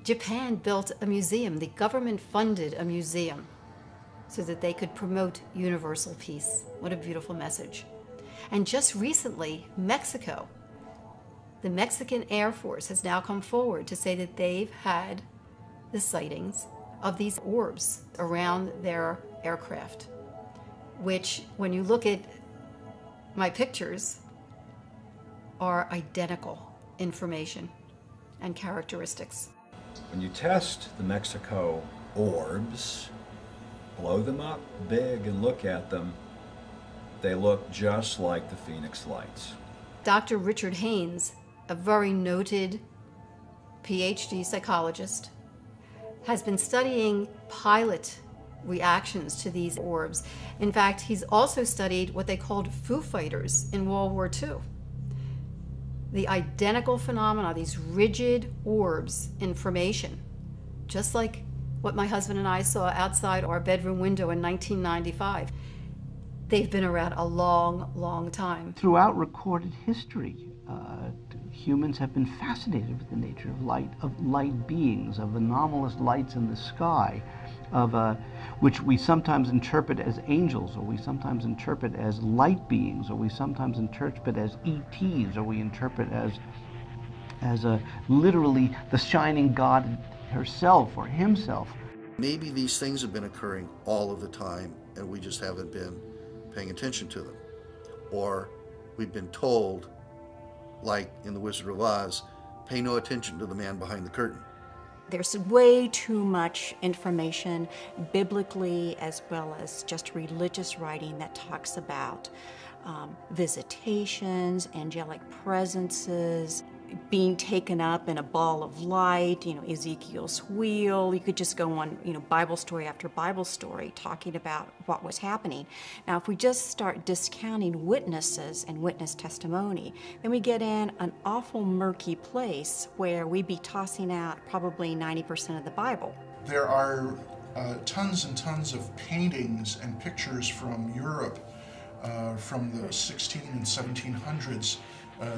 Japan built a museum. The government funded a museum so that they could promote universal peace. What a beautiful message. And just recently, Mexico, the Mexican Air Force has now come forward to say that they've had the sightings of these orbs around their aircraft, which, when you look at my pictures, are identical information and characteristics. When you test the Mexico orbs, blow them up big and look at them, they look just like the Phoenix Lights. Dr. Richard Haynes, a very noted PhD psychologist, has been studying pilot reactions to these orbs. In fact, he's also studied what they called Foo Fighters in World War II. The identical phenomena, these rigid orbs in formation, just like what my husband and I saw outside our bedroom window in 1995. They've been around a long, long time. Throughout recorded history, humans have been fascinated with the nature of light beings, of anomalous lights in the sky, which we sometimes interpret as angels, or we sometimes interpret as light beings, or we sometimes interpret as ETs, or we interpret as literally the shining God herself or himself. Maybe these things have been occurring all of the time and we just haven't been paying attention to them. Or we've been told, like in The Wizard of Oz, pay no attention to the man behind the curtain. There's way too much information, biblically as well as just religious writing, that talks about visitations, angelic presences, being taken up in a ball of light, Ezekiel's wheel. You could just go on, Bible story after Bible story talking about what was happening. Now, if we just start discounting witnesses and witness testimony, then we get in an awful murky place where we'd be tossing out probably 90% of the Bible. There are tons and tons of paintings and pictures from Europe from the 16 and 1700s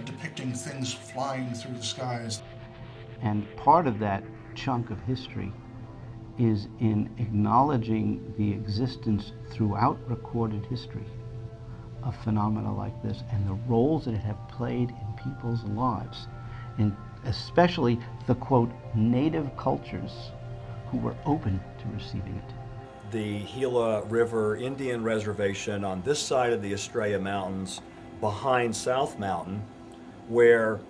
depicting things flying through the skies. And part of that chunk of history is in acknowledging the existence throughout recorded history of phenomena like this and the roles that it have played in people's lives, and especially the, quote, native cultures who were open to receiving it. The Gila River Indian Reservation on this side of the Estrella Mountains behind South Mountain, where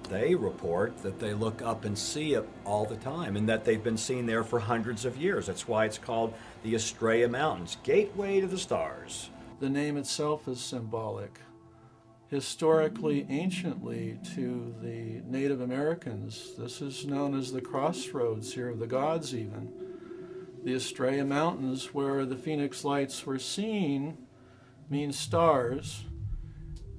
they report that they look up and see it all the time and that they've been seen there for hundreds of years. That's why it's called the Estrella Mountains, gateway to the stars. The name itself is symbolic. Historically, anciently, to the Native Americans, this is known as the crossroads here of the gods even. The Estrella Mountains, where the Phoenix Lights were seen, means stars.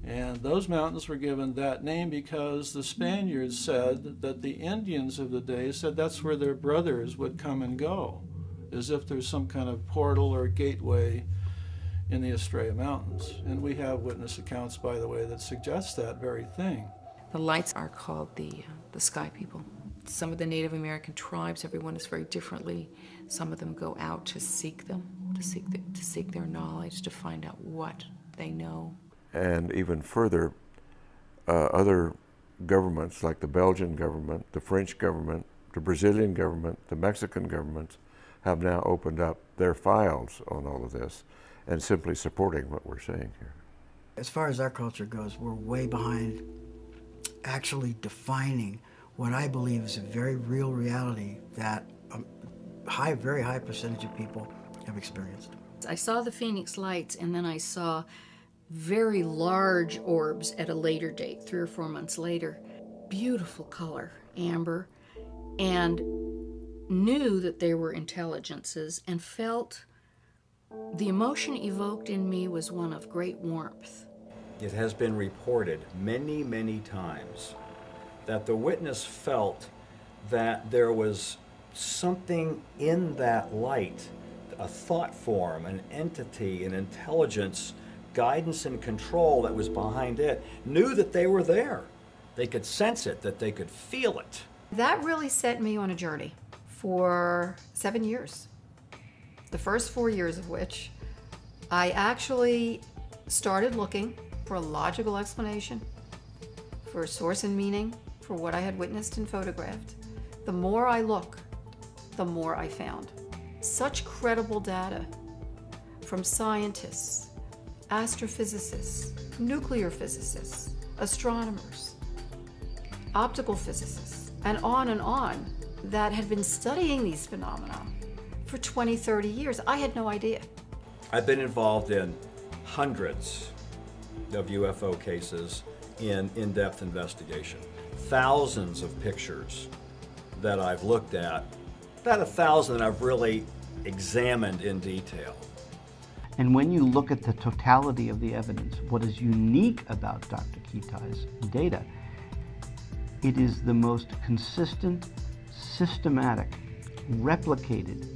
And those mountains were given that name because the Spaniards said that the Indians of the day said that's where their brothers would come and go, as if there's some kind of portal or gateway in the Estrella Mountains. And we have witness accounts, by the way, that suggest that very thing. The lights are called the Sky People. Some of the Native American tribes, everyone is very differently. Some of them go out to seek them, to seek their knowledge, to find out what they know. And even further, other governments like the Belgian government, the French government, the Brazilian government, the Mexican governments have now opened up their files on all of this and simply supporting what we're saying here. As far as our culture goes, we're way behind actually defining what I believe is a very real reality that a very high percentage of people have experienced. I saw the Phoenix Lights, and then I saw very large orbs at a later date, 3 or 4 months later. Beautiful color, amber, and knew that they were intelligences and felt the emotion evoked in me was one of great warmth. It has been reported many, many times that the witness felt that there was something in that light, a thought form, an entity, an intelligence, guidance and control that was behind it, knew that they were there. They could sense it, that they could feel it. That really set me on a journey for 7 years. The first 4 years of which I actually started looking for a logical explanation, for a source and meaning for what I had witnessed and photographed. The more I looked, the more I found. Such credible data from scientists, astrophysicists, nuclear physicists, astronomers, optical physicists, and on, that had been studying these phenomena for 20, 30 years. I had no idea. I've been involved in hundreds of UFO cases in in-depth investigation. Thousands of pictures that I've looked at, about 1,000 I've really examined in detail. And when you look at the totality of the evidence, what is unique about Dr. Kitei's data, it is the most consistent, systematic, replicated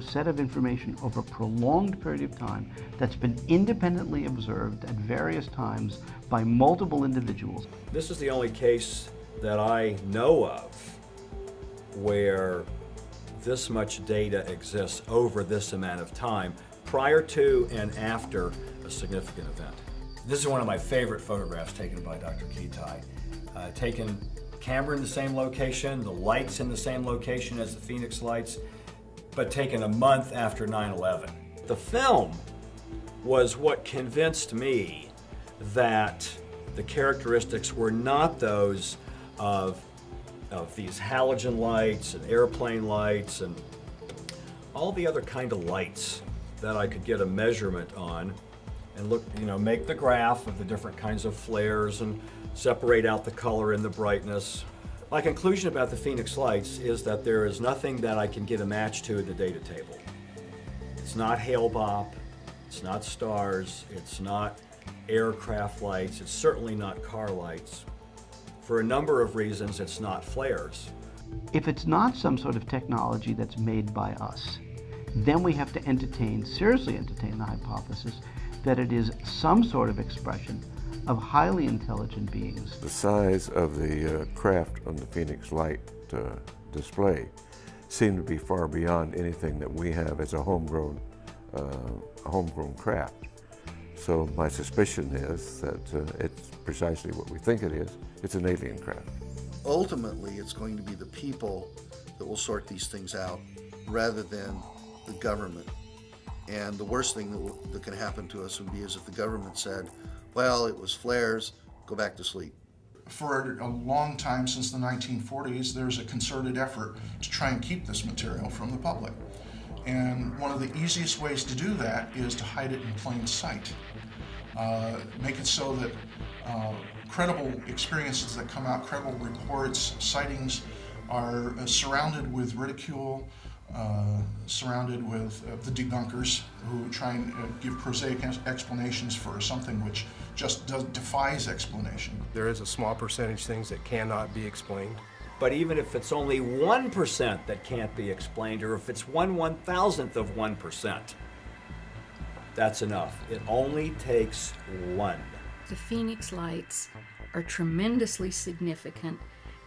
set of information over a prolonged period of time that's been independently observed at various times by multiple individuals. This is the only case that I know of where this much data exists over this amount of time, prior to and after a significant event. This is one of my favorite photographs taken by Dr. Kitei. Taken camera in the same location, the lights in the same location as the Phoenix lights, but taken a month after 9/11. The film was what convinced me that the characteristics were not those of these halogen lights and airplane lights and all the other kind of lights that I could get a measurement on and look, make the graph of the different kinds of flares and separate out the color and the brightness. My conclusion about the Phoenix lights is that there is nothing that I can get a match to in the data table. It's not Hale-Bopp, it's not stars, it's not aircraft lights, it's certainly not car lights. For a number of reasons, it's not flares. If it's not some sort of technology that's made by us, then we have to seriously entertain the hypothesis that it is some sort of expression of highly intelligent beings. The size of the craft on the Phoenix light display seemed to be far beyond anything that we have as a homegrown craft. So my suspicion is that it's precisely what we think it is. It's an alien craft. Ultimately, it's going to be the people that will sort these things out rather than the government. And the worst thing that can happen to us would be as if the government said, well, it was flares, go back to sleep. For a long time, since the 1940s, there's a concerted effort to try and keep this material from the public. And one of the easiest ways to do that is to hide it in plain sight. Make it so that credible experiences that come out, credible reports, sightings are surrounded with ridicule, surrounded with the debunkers who try and give prosaic explanations for something which just defies explanation. There is a small percentage things that cannot be explained. But even if it's only 1% that can't be explained, or if it's 1/1000th of 1%, that's enough. It only takes one. The Phoenix lights are tremendously significant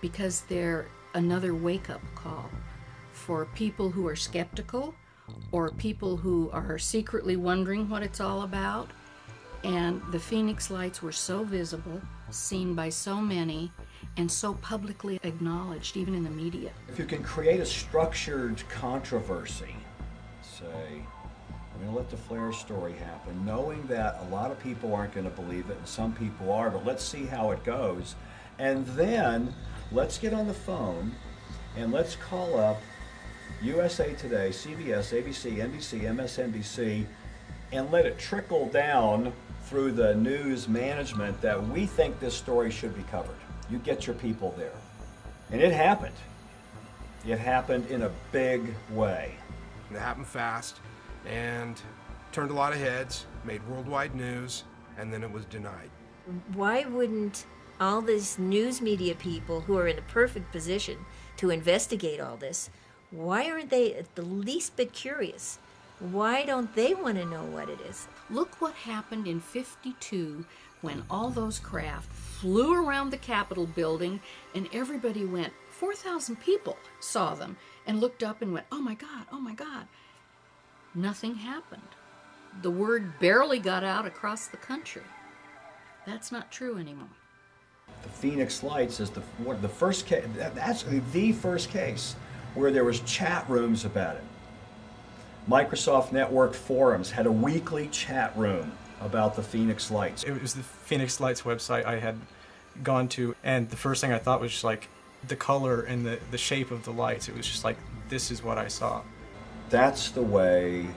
because they're another wake-up call for people who are skeptical or people who are secretly wondering what it's all about. And the Phoenix lights were so visible, seen by so many, and so publicly acknowledged, even in the media. If you can create a structured controversy, say, I'm going to let the flare story happen, knowing that a lot of people aren't going to believe it and some people are, but let's see how it goes. And then let's get on the phone and let's call up USA Today, CBS, ABC, NBC, MSNBC, and let it trickle down through the news management that we think this story should be covered. You get your people there. And it happened. It happened in a big way. It happened fast and turned a lot of heads, made worldwide news, and then it was denied. Why wouldn't all these news media people who are in a perfect position to investigate all this, why aren't they at the least bit curious? Why don't they want to know what it is? Look what happened in '52 when all those craft flew around the Capitol building and everybody went, 4,000 people saw them and looked up and went, oh my God, oh my God. Nothing happened. The word barely got out across the country. That's not true anymore. The Phoenix Lights is the first case, that's the first case where there was chat rooms about it. Microsoft Network forums had a weekly chat room about the Phoenix Lights. It was the Phoenix Lights website I had gone to, and the first thing I thought was just like the color and the shape of the lights. It was just like, this is what I saw. That's the way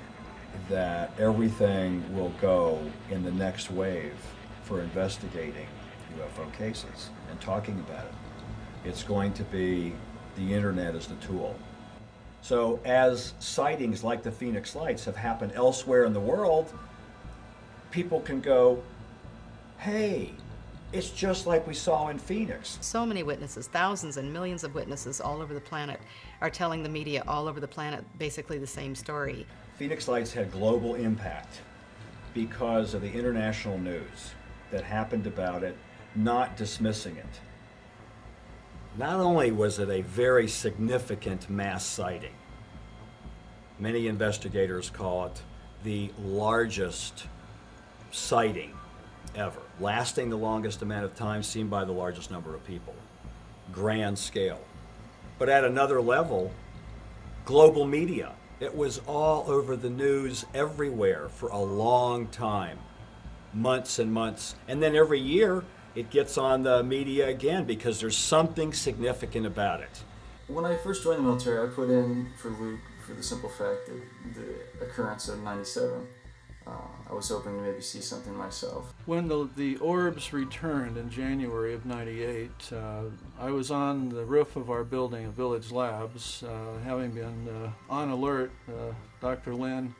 that everything will go in the next wave. for investigating UFO cases and talking about it. It's going to be the internet as the tool. So as sightings like the Phoenix Lights have happened elsewhere in the world, people can go, hey, it's just like we saw in Phoenix. So many witnesses, thousands and millions of witnesses all over the planet are telling the media all over the planet basically the same story. Phoenix Lights had global impact because of the international news that happened about it, not dismissing it. Not only was it a very significant mass sighting, many investigators call it the largest sighting ever, lasting the longest amount of time, seen by the largest number of people. Grand scale. But at another level, global media. It was all over the news everywhere for a long time, months and months. And then every year, it gets on the media again because there's something significant about it. When I first joined the military, I put in for Luke for the simple fact that the occurrence of 97, I was hoping to maybe see something myself. When the orbs returned in January of '98, I was on the roof of our building at Village Labs, having been on alert. Dr. Lynne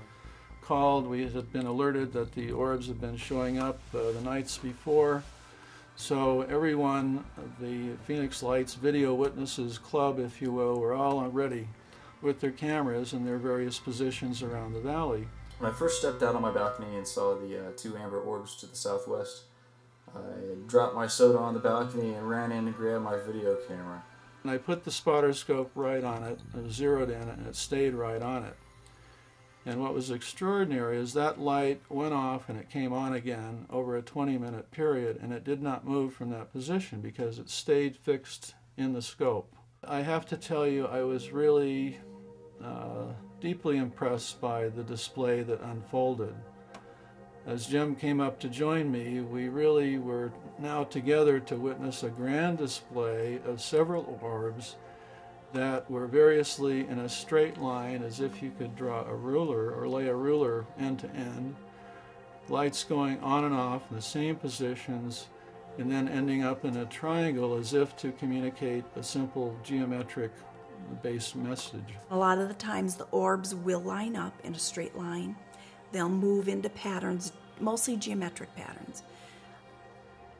called. We had been alerted that the orbs had been showing up the nights before. So everyone, the Phoenix Lights Video Witnesses Club, if you will, were all ready with their cameras in their various positions around the valley. When I first stepped out on my balcony and saw the two amber orbs to the southwest, I dropped my soda on the balcony and ran in to grab my video camera. And I put the spotter scope right on it, I zeroed in it, and it stayed right on it. And what was extraordinary is that light went off and it came on again over a 20-minute period, and it did not move from that position because it stayed fixed in the scope. I have to tell you, I was really deeply impressed by the display that unfolded. As Jim came up to join me, we really were now together to witness a grand display of several orbs that were variously in a straight line, as if you could draw a ruler or lay a ruler end to end, lights going on and off in the same positions, and then ending up in a triangle as if to communicate a simple geometric based message. A lot of the times the orbs will line up in a straight line. They'll move into patterns, mostly geometric patterns.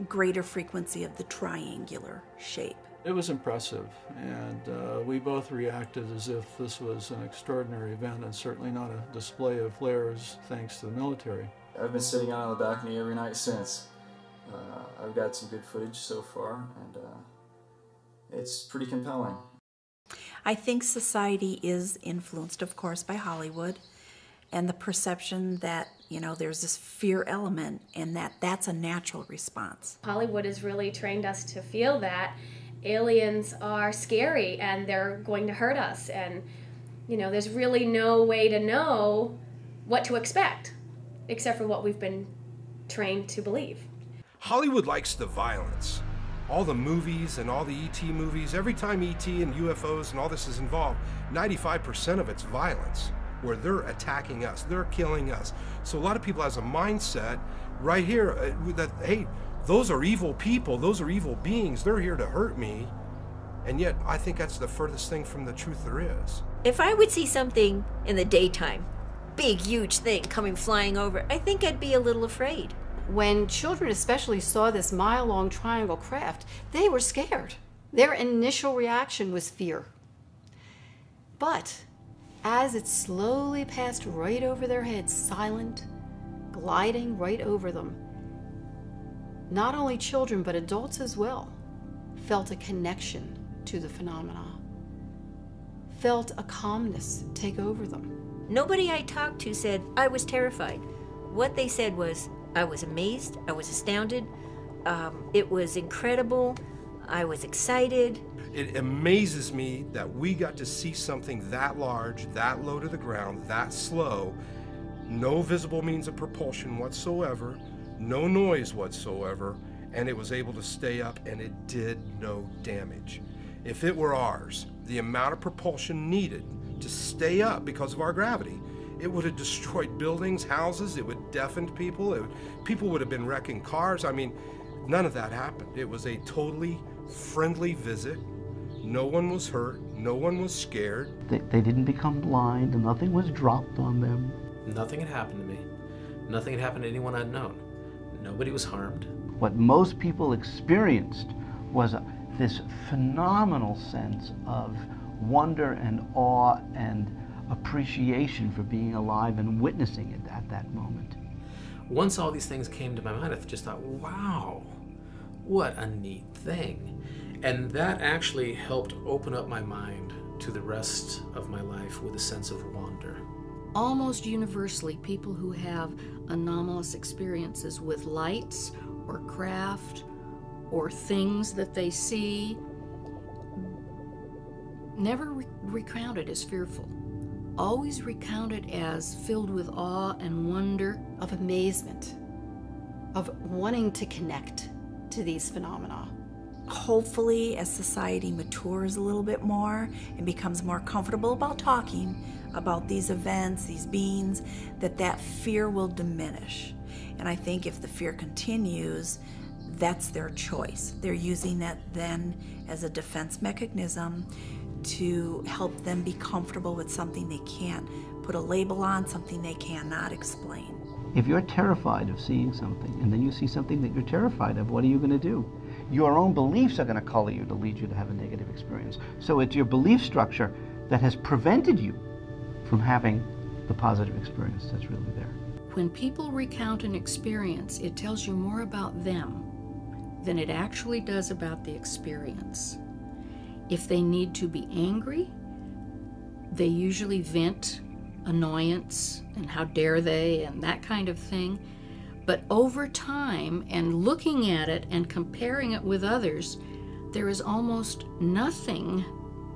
Greater frequency of the triangular shape. It was impressive, and we both reacted as if this was an extraordinary event and certainly not a display of flares thanks to the military. I've been sitting out on the balcony every night since. I've got some good footage so far, and it's pretty compelling. I think society is influenced, of course, by Hollywood and the perception that, you know, there's this fear element and that's a natural response. Hollywood has really trained us to feel that aliens are scary and they're going to hurt us, and, you know, there's really no way to know what to expect except for what we've been trained to believe. Hollywood likes the violence. All the movies and all the E.T. movies, every time E.T. and UFOs and all this is involved, 95% of it's violence, where they're attacking us, they're killing us. So a lot of people has a mindset right here that, hey, those are evil people, those are evil beings, they're here to hurt me. And yet, I think that's the furthest thing from the truth there is. If I would see something in the daytime, big, huge thing coming flying over, I think I'd be a little afraid. When children especially saw this mile-long triangle craft, they were scared. Their initial reaction was fear. But as it slowly passed right over their heads, silent, gliding right over them, not only children but adults as well felt a connection to the phenomena, felt a calmness take over them. Nobody I talked to said I was terrified. What they said was, I was amazed, I was astounded, it was incredible, I was excited. It amazes me that we got to see something that large, that low to the ground, that slow, no visible means of propulsion whatsoever, no noise whatsoever, and it was able to stay up and it did no damage. If it were ours, the amount of propulsion needed to stay up because of our gravity, It would have destroyed buildings, houses, it would deafen people, people would have been wrecking cars. I mean, none of that happened. It was a totally friendly visit. No one was hurt, no one was scared. They didn't become blind, and nothing was dropped on them. Nothing had happened to me. Nothing had happened to anyone I'd known. Nobody was harmed. What most people experienced was this phenomenal sense of wonder and awe and appreciation for being alive and witnessing it at that moment. Once all these things came to my mind, I just thought, wow, what a neat thing. And that actually helped open up my mind to the rest of my life with a sense of wonder. Almost universally, people who have anomalous experiences with lights or craft or things that they see never recount it as fearful. Always recount it as filled with awe and wonder. Of amazement, of wanting to connect to these phenomena. Hopefully, as society matures a little bit more and becomes more comfortable about talking about these events, these beings, that fear will diminish. And I think if the fear continues, that's their choice. They're using that then as a defense mechanism to help them be comfortable with something they can't put a label on, something they cannot explain. If you're terrified of seeing something, and then you see something that you're terrified of, what are you going to do? Your own beliefs are going to color you to lead you to have a negative experience. So it's your belief structure that has prevented you from having the positive experience that's really there. When people recount an experience, it tells you more about them than it actually does about the experience. If they need to be angry, they usually vent annoyance and how dare they and that kind of thing. But over time and looking at it and comparing it with others, there is almost nothing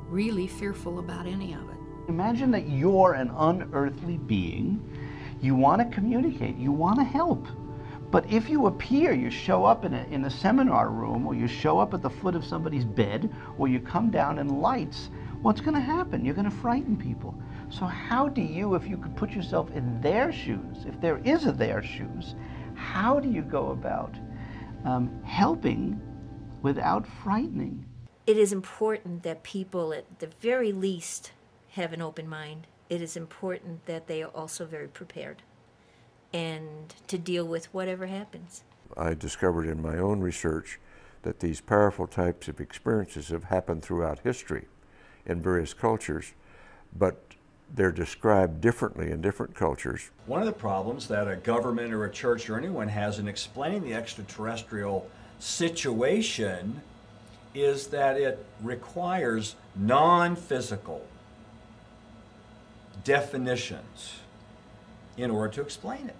really fearful about any of it. Imagine that you're an unearthly being. You want to communicate, you want to help. But if you appear, you show up in a seminar room, or you show up at the foot of somebody's bed, or you come down in lights, what's going to happen? You're going to frighten people. So how do you, if you could put yourself in their shoes, if there is a their shoes, how do you go about helping without frightening? It is important that people, at the very least, have an open mind. It is important that they are also very prepared and to deal with whatever happens. I discovered in my own research that these powerful types of experiences have happened throughout history in various cultures, but they're described differently in different cultures. One of the problems that a government or a church or anyone has in explaining the extraterrestrial situation is that it requires non-physical definitions in order to explain it.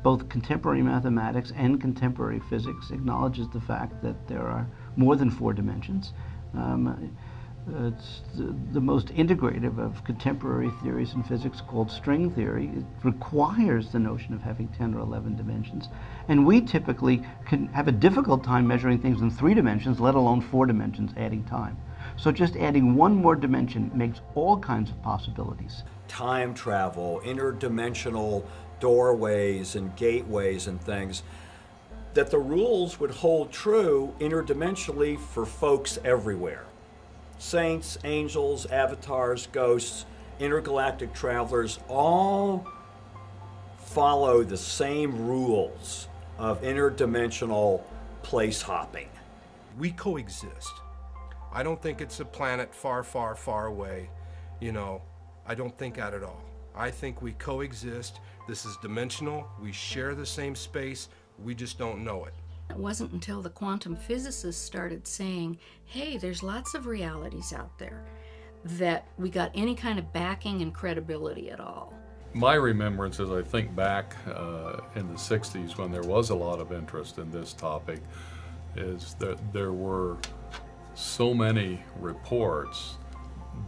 Both contemporary mathematics and contemporary physics acknowledges the fact that there are more than 4 dimensions. It's the most integrative of contemporary theories in physics, called string theory. It requires the notion of having 10 or 11 dimensions. And we typically can have a difficult time measuring things in 3 dimensions, let alone 4 dimensions, adding time. So just adding one more dimension makes all kinds of possibilities. Time travel, interdimensional doorways and gateways and things, that the rules would hold true interdimensionally for folks everywhere. Saints, angels, avatars, ghosts, intergalactic travelers all follow the same rules of interdimensional place hopping. We coexist. I don't think it's a planet far, far, far away. You know, I don't think that at all. I think we coexist. This is dimensional. We share the same space. We just don't know it. It wasn't until the quantum physicists started saying, hey, there's lots of realities out there, that we got any kind of backing and credibility at all. My remembrance, as I think back in the 60s when there was a lot of interest in this topic, is that there were so many reports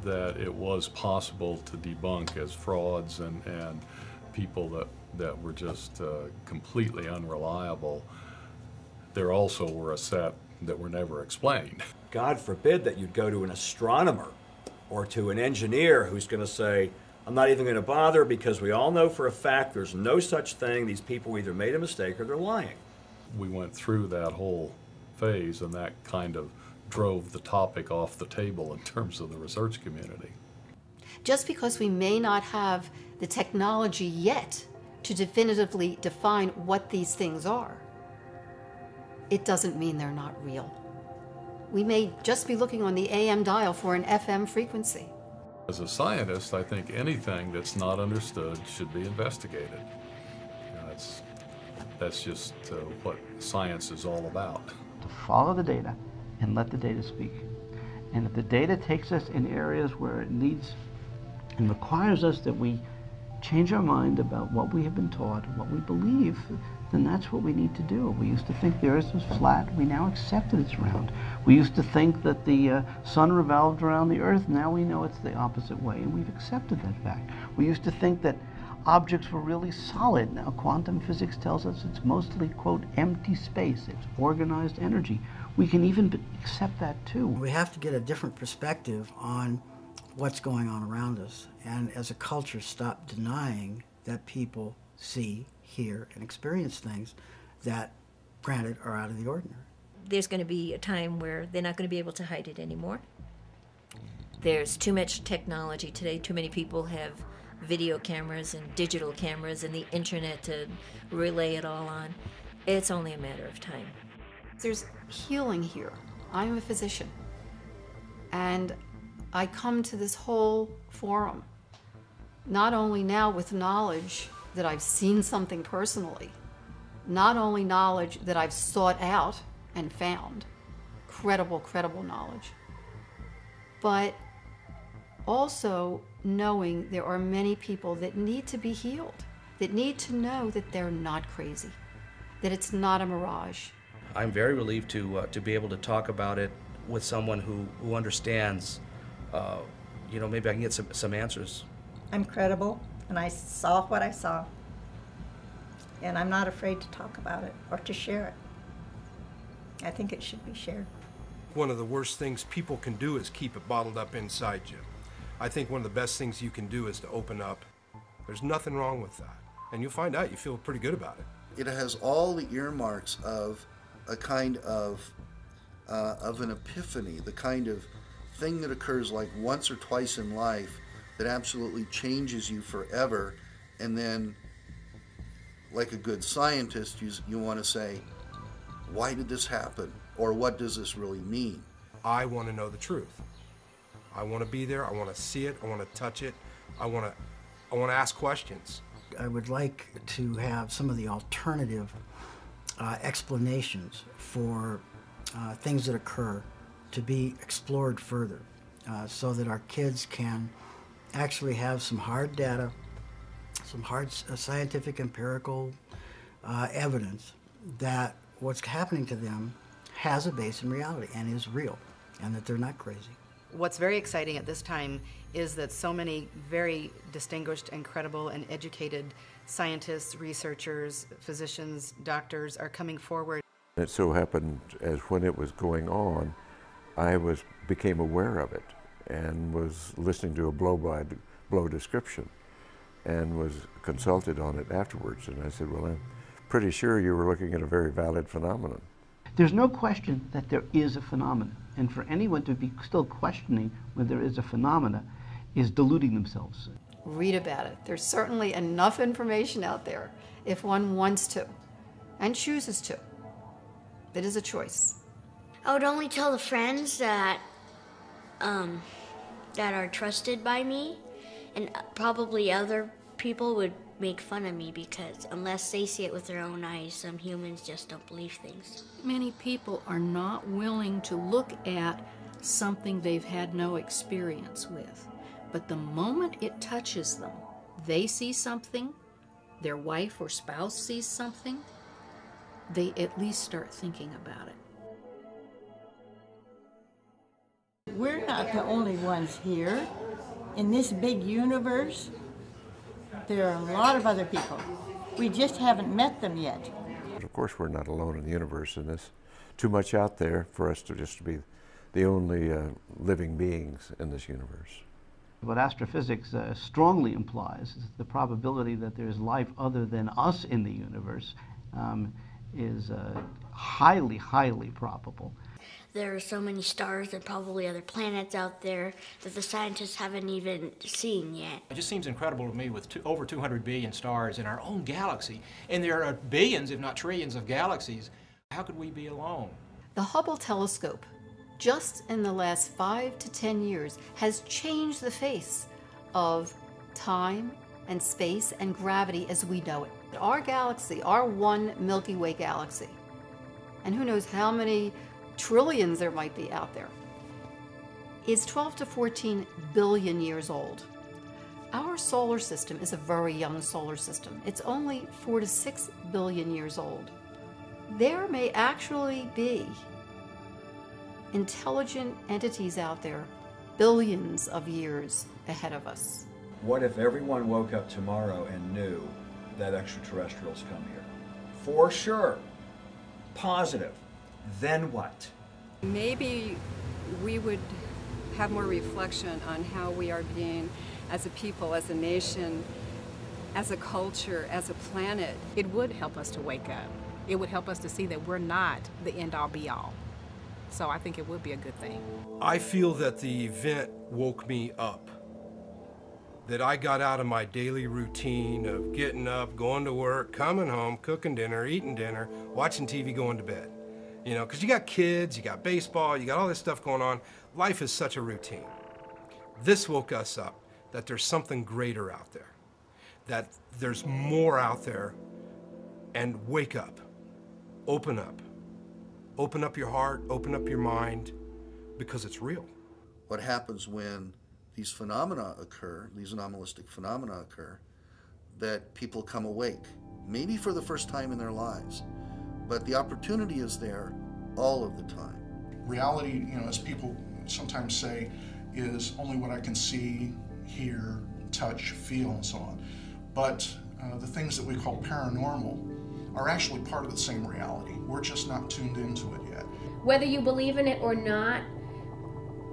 that it was possible to debunk as frauds and people that were just completely unreliable. There also were a set that were never explained. God forbid that you'd go to an astronomer or to an engineer who's going to say, I'm not even going to bother because we all know for a fact there's no such thing. These people either made a mistake or they're lying. We went through that whole phase, and that kind of drove the topic off the table in terms of the research community. Just because we may not have the technology yet to definitively define what these things are, it doesn't mean they're not real. We may just be looking on the AM dial for an FM frequency. As a scientist, I think anything that's not understood should be investigated. You know, that's just what science is all about. To follow the data and let the data speak. And if the data takes us in areas where it needs and requires us that we change our mind about what we have been taught, what we believe, then that's what we need to do. We used to think the earth was flat. We now accept that it's round. We used to think that the sun revolved around the earth. Now we know it's the opposite way, and we've accepted that fact. We used to think that objects were really solid. Now quantum physics tells us it's mostly, quote, empty space. It's organized energy. We can even accept that too. We have to get a different perspective on what's going on around us, and as a culture stop denying that people see, hear, and experience things that, granted, are out of the ordinary. There's going to be a time where they're not going to be able to hide it anymore. There's too much technology today. Too many people have video cameras and digital cameras and the internet to relay it all on. It's only a matter of time. There's healing here. I'm a physician, and I come to this whole forum not only now with knowledge that I've seen something personally, not only knowledge that I've sought out and found, credible knowledge, but also knowing there are many people that need to be healed, that need to know that they're not crazy, that it's not a mirage. I'm very relieved to be able to talk about it with someone who understands. You know, maybe I can get some answers. I'm credible, and I saw what I saw, and I'm not afraid to talk about it or to share it. I think it should be shared. One of the worst things people can do is keep it bottled up inside you. I think one of the best things you can do is to open up. There's nothing wrong with that, and you'll find out you feel pretty good about it. It has all the earmarks of a kind of an epiphany, the kind of thing that occurs like once or twice in life that absolutely changes you forever, and then, like a good scientist, you want to say, why did this happen? Or what does this really mean? I want to know the truth. I want to be there. I want to see it. I want to touch it. I want to ask questions. I would like to have some of the alternative explanations for things that occur to be explored further, so that our kids can actually have some hard data, some hard scientific empirical evidence that what's happening to them has a base in reality and is real, and that they're not crazy. What's very exciting at this time is that so many very distinguished and credible and educated scientists, researchers, physicians, doctors are coming forward. It so happened as when it was going on, I became aware of it and was listening to a blow-by-blow description and was consulted on it afterwards. And I said, well, I'm pretty sure you were looking at a very valid phenomenon. There's no question that there is a phenomenon, and for anyone to be still questioning whether there is a phenomena is deluding themselves. Read about it. There's certainly enough information out there if one wants to and chooses to. It is a choice. I would only tell the friends that that are trusted by me, and probably other people would make fun of me because unless they see it with their own eyes, some humans just don't believe things. Many people are not willing to look at something they've had no experience with. But the moment it touches them, they see something, their wife or spouse sees something, they at least start thinking about it. We're not the only ones here. In this big universe, there are a lot of other people. We just haven't met them yet. Of course, we're not alone in the universe, and there's too much out there for us to just be the only living beings in this universe. What astrophysics strongly implies is the probability that there's life other than us in the universe is highly, highly probable. There are so many stars and probably other planets out there that the scientists haven't even seen yet. It just seems incredible to me with over 200 billion stars in our own galaxy, and there are billions, if not trillions, of galaxies. How could we be alone? The Hubble telescope, just in the last 5 to 10 years, has changed the face of time and space and gravity as we know it. Our galaxy, our one Milky Way galaxy, and who knows how many trillions there might be out there, is 12 to 14 billion years old. Our solar system is a very young solar system. It's only 4 to 6 billion years old. There may actually be intelligent entities out there billions of years ahead of us. What if everyone woke up tomorrow and knew that extraterrestrials come here? For sure. Positive. Then what? Maybe we would have more reflection on how we are being, as a people, as a nation, as a culture, as a planet. It would help us to wake up. It would help us to see that we're not the end-all be-all. So I think it would be a good thing. I feel that the event woke me up. That I got out of my daily routine of getting up, going to work, coming home, cooking dinner, eating dinner, watching TV, going to bed. You know, because you got kids, you got baseball, you got all this stuff going on. Life is such a routine. This woke us up, that there's something greater out there, that there's more out there, and wake up, open up. Open up your heart, open up your mind, because it's real. What happens when these phenomena occur, these anomalistic phenomena occur, that people come awake, maybe for the first time in their lives, but the opportunity is there all of the time. Reality, you know, as people sometimes say, is only what I can see, hear, touch, feel, and so on. But the things that we call paranormal are actually part of the same reality. We're just not tuned into it yet. Whether you believe in it or not,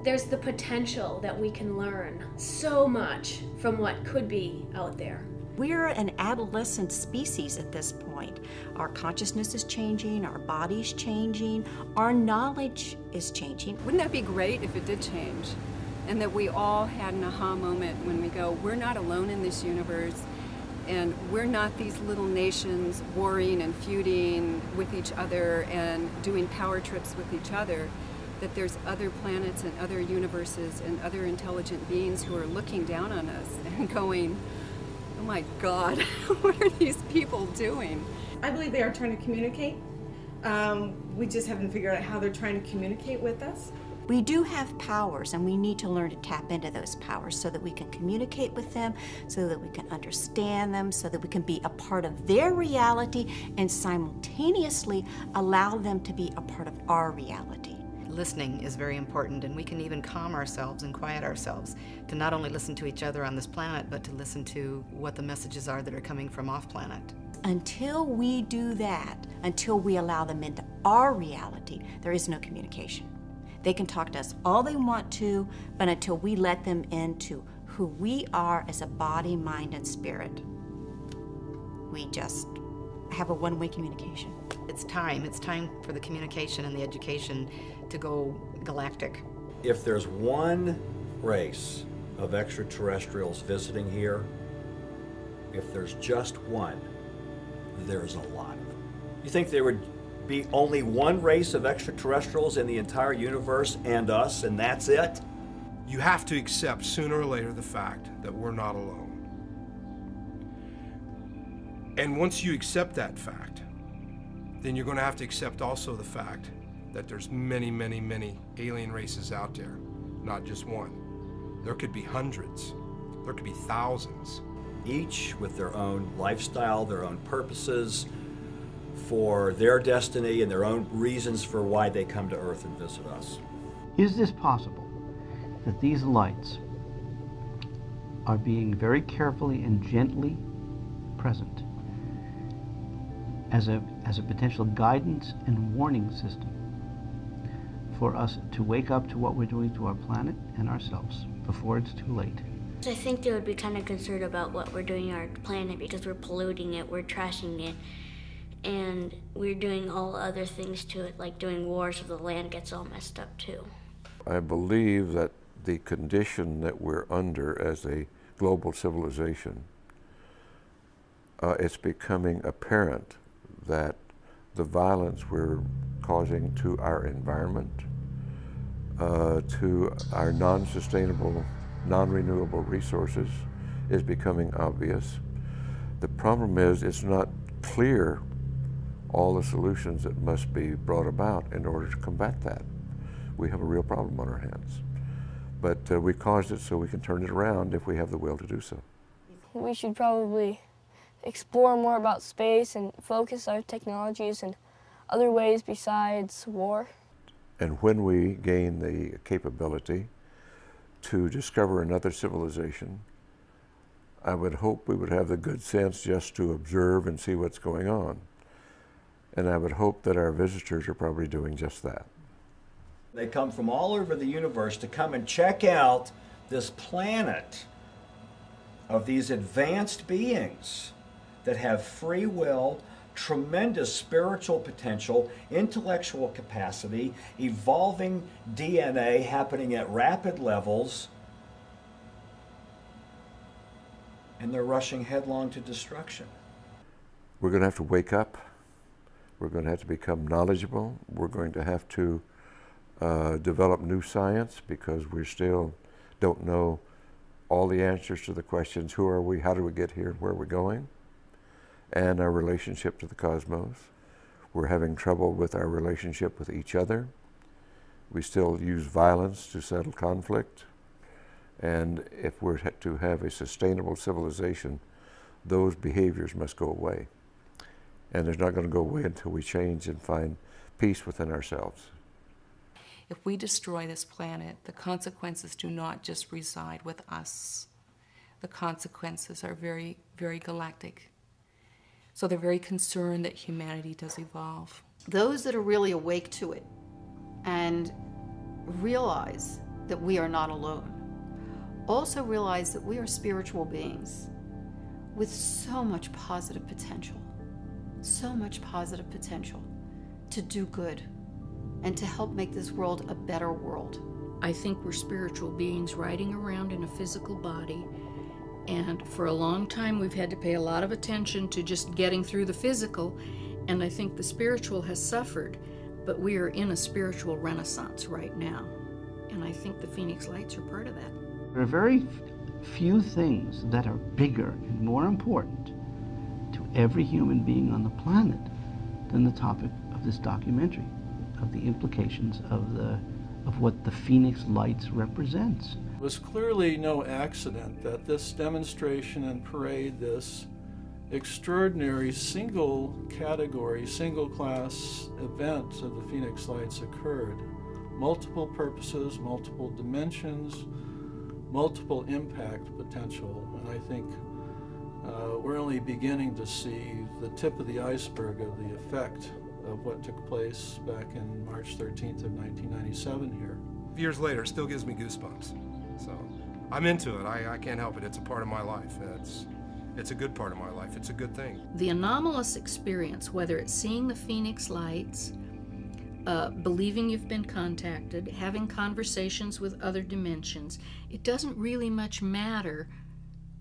there's the potential that we can learn so much from what could be out there. We're an adolescent species at this point. Our consciousness is changing, our body's changing, our knowledge is changing. Wouldn't that be great if it did change? And that we all had an aha moment when we go, we're not alone in this universe, and we're not these little nations warring and feuding with each other and doing power trips with each other, that there's other planets and other universes and other intelligent beings who are looking down on us and going, oh my God, what are these people doing? I believe they are trying to communicate. We just haven't figured out how they're trying to communicate with us. We do have powers, and we need to learn to tap into those powers so that we can communicate with them, so that we can understand them, so that we can be a part of their reality and simultaneously allow them to be a part of our reality. Listening is very important, and we can even calm ourselves and quiet ourselves to not only listen to each other on this planet, but to listen to what the messages are that are coming from off-planet. Until we do that, until we allow them into our reality, there is no communication. They can talk to us all they want to, but until we let them into who we are as a body, mind, and spirit, we just have a one-way communication. It's time for the communication and the education to go galactic. If there's one race of extraterrestrials visiting here, if there's just one, there's a lot of them. You think there would be only one race of extraterrestrials in the entire universe and us, and that's it? You have to accept sooner or later the fact that we're not alone. And once you accept that fact, then you're going to have to accept also the fact that there's many, many, many alien races out there, not just one. There could be hundreds. There could be thousands. Each with their own lifestyle, their own purposes, for their destiny and their own reasons for why they come to Earth and visit us. Is this possible that these lights are being very carefully and gently present as a potential guidance and warning system for us to wake up to what we're doing to our planet and ourselves before it's too late? I think they would be kind of concerned about what we're doing to our planet because we're polluting it, we're trashing it, and we're doing all other things to it, like doing wars so the land gets all messed up too. I believe that the condition that we're under as a global civilization, it's becoming apparent that the violence we're causing to our environment, to our non-sustainable, non-renewable resources is becoming obvious. The problem is it's not clear all the solutions that must be brought about in order to combat that. We have a real problem on our hands. But we caused it so we can turn it around if we have the will to do so. We should probably explore more about space and focus our technologies in other ways besides war. And when we gain the capability to discover another civilization, I would hope we would have the good sense just to observe and see what's going on. And I would hope that our visitors are probably doing just that. They come from all over the universe to come and check out this planet of these advanced beings that have free will, tremendous spiritual potential, intellectual capacity, evolving DNA happening at rapid levels, and they're rushing headlong to destruction. We're going to have to wake up. We're going to have to become knowledgeable. We're going to have to develop new science because we still don't know all the answers to the questions, who are we, how do we get here, where are we going, and our relationship to the cosmos. We're having trouble with our relationship with each other. We still use violence to settle conflict. And if we're to have a sustainable civilization, those behaviors must go away. And they're not going to go away until we change and find peace within ourselves. If we destroy this planet, the consequences do not just reside with us. The consequences are very, very galactic. So they're very concerned that humanity does evolve. Those that are really awake to it and realize that we are not alone, also realize that we are spiritual beings with so much positive potential to do good and to help make this world a better world. I think we're spiritual beings riding around in a physical body, and for a long time we've had to pay a lot of attention to just getting through the physical, and I think the spiritual has suffered, but we are in a spiritual renaissance right now, and I think the Phoenix Lights are part of that. There are very few things that are bigger and more important to every human being on the planet than the topic of this documentary, of the implications of what the Phoenix Lights represents. It was clearly no accident that this demonstration and parade, this extraordinary single category, single class event of the Phoenix Lights occurred. Multiple purposes, multiple dimensions, multiple impact potential, and I think we're only beginning to see the tip of the iceberg of the effect of what took place back in March 13th of 1997 here. Years later, it still gives me goosebumps. So I'm into it. I can't help it. It's a part of my life. It's a good part of my life. It's a good thing. The anomalous experience, whether it's seeing the Phoenix Lights, believing you've been contacted, having conversations with other dimensions, it doesn't really much matter.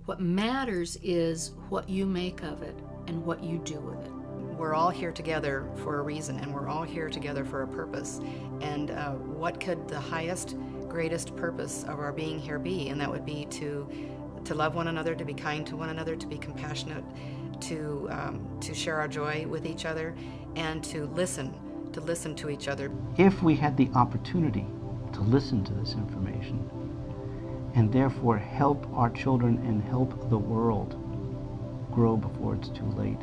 What matters is what you make of it and what you do with it. We're all here together for a reason, and we're all here together for a purpose. And what could the highest, greatest purpose of our being here be? And that would be to love one another, to be kind to one another, to be compassionate, to share our joy with each other, and to listen to each other. If we had the opportunity to listen to this information and therefore help our children and help the world grow before it's too late,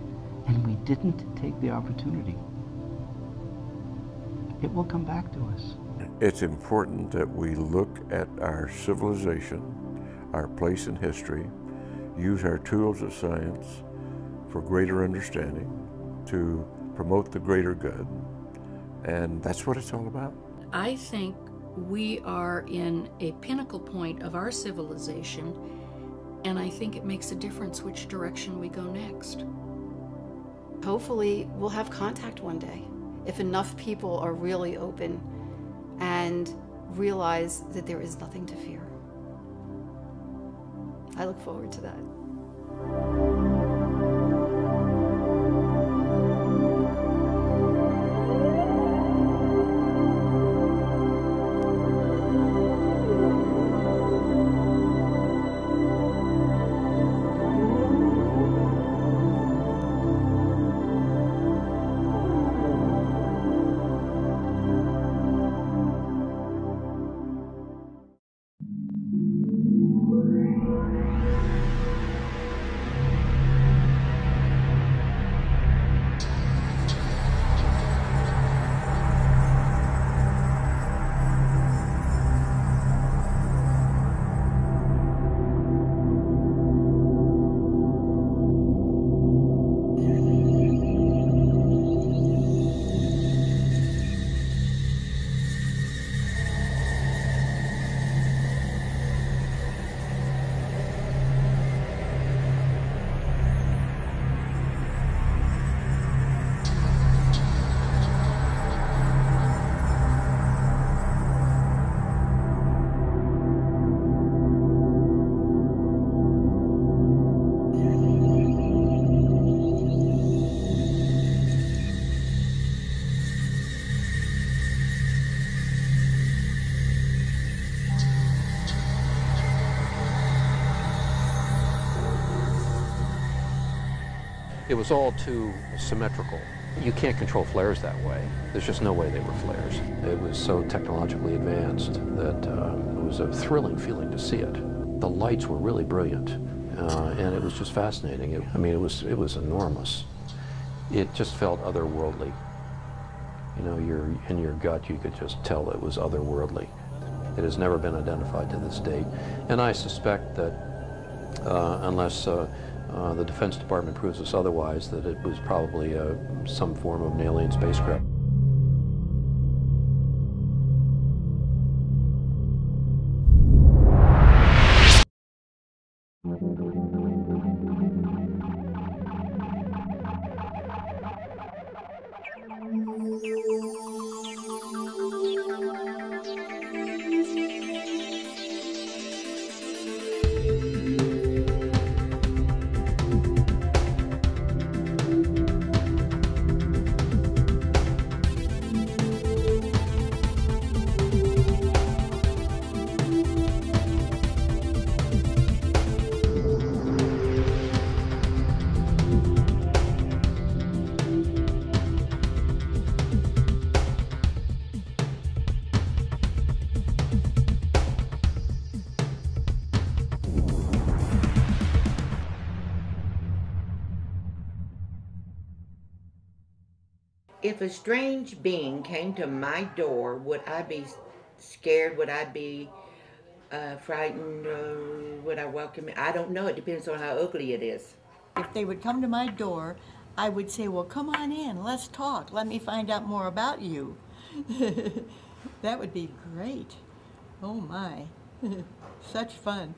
and we didn't take the opportunity, it will come back to us. It's important that we look at our civilization, our place in history, use our tools of science for greater understanding, to promote the greater good, and that's what it's all about. I think We are in a pinnacle point of our civilization, and I think it makes a difference which direction we go next. Hopefully, we'll have contact one day if enough people are really open and realize that there is nothing to fear. I look forward to that. It was all too symmetrical. You can't control flares that way. There's just no way they were flares. It was so technologically advanced that it was a thrilling feeling to see it. The lights were really brilliant, and it was just fascinating. It was enormous. It just felt otherworldly. You know, in your gut, you could just tell it was otherworldly. It has never been identified to this date, and I suspect that unless the Defense Department proves us otherwise, that it was probably some form of an alien spacecraft. If a strange being came to my door, would I be scared? Would I be frightened? Would I welcome it? I don't know. It depends on how ugly it is. If they would come to my door, I would say, well, come on in, let's talk. Let me find out more about you. That would be great. Oh my, such fun.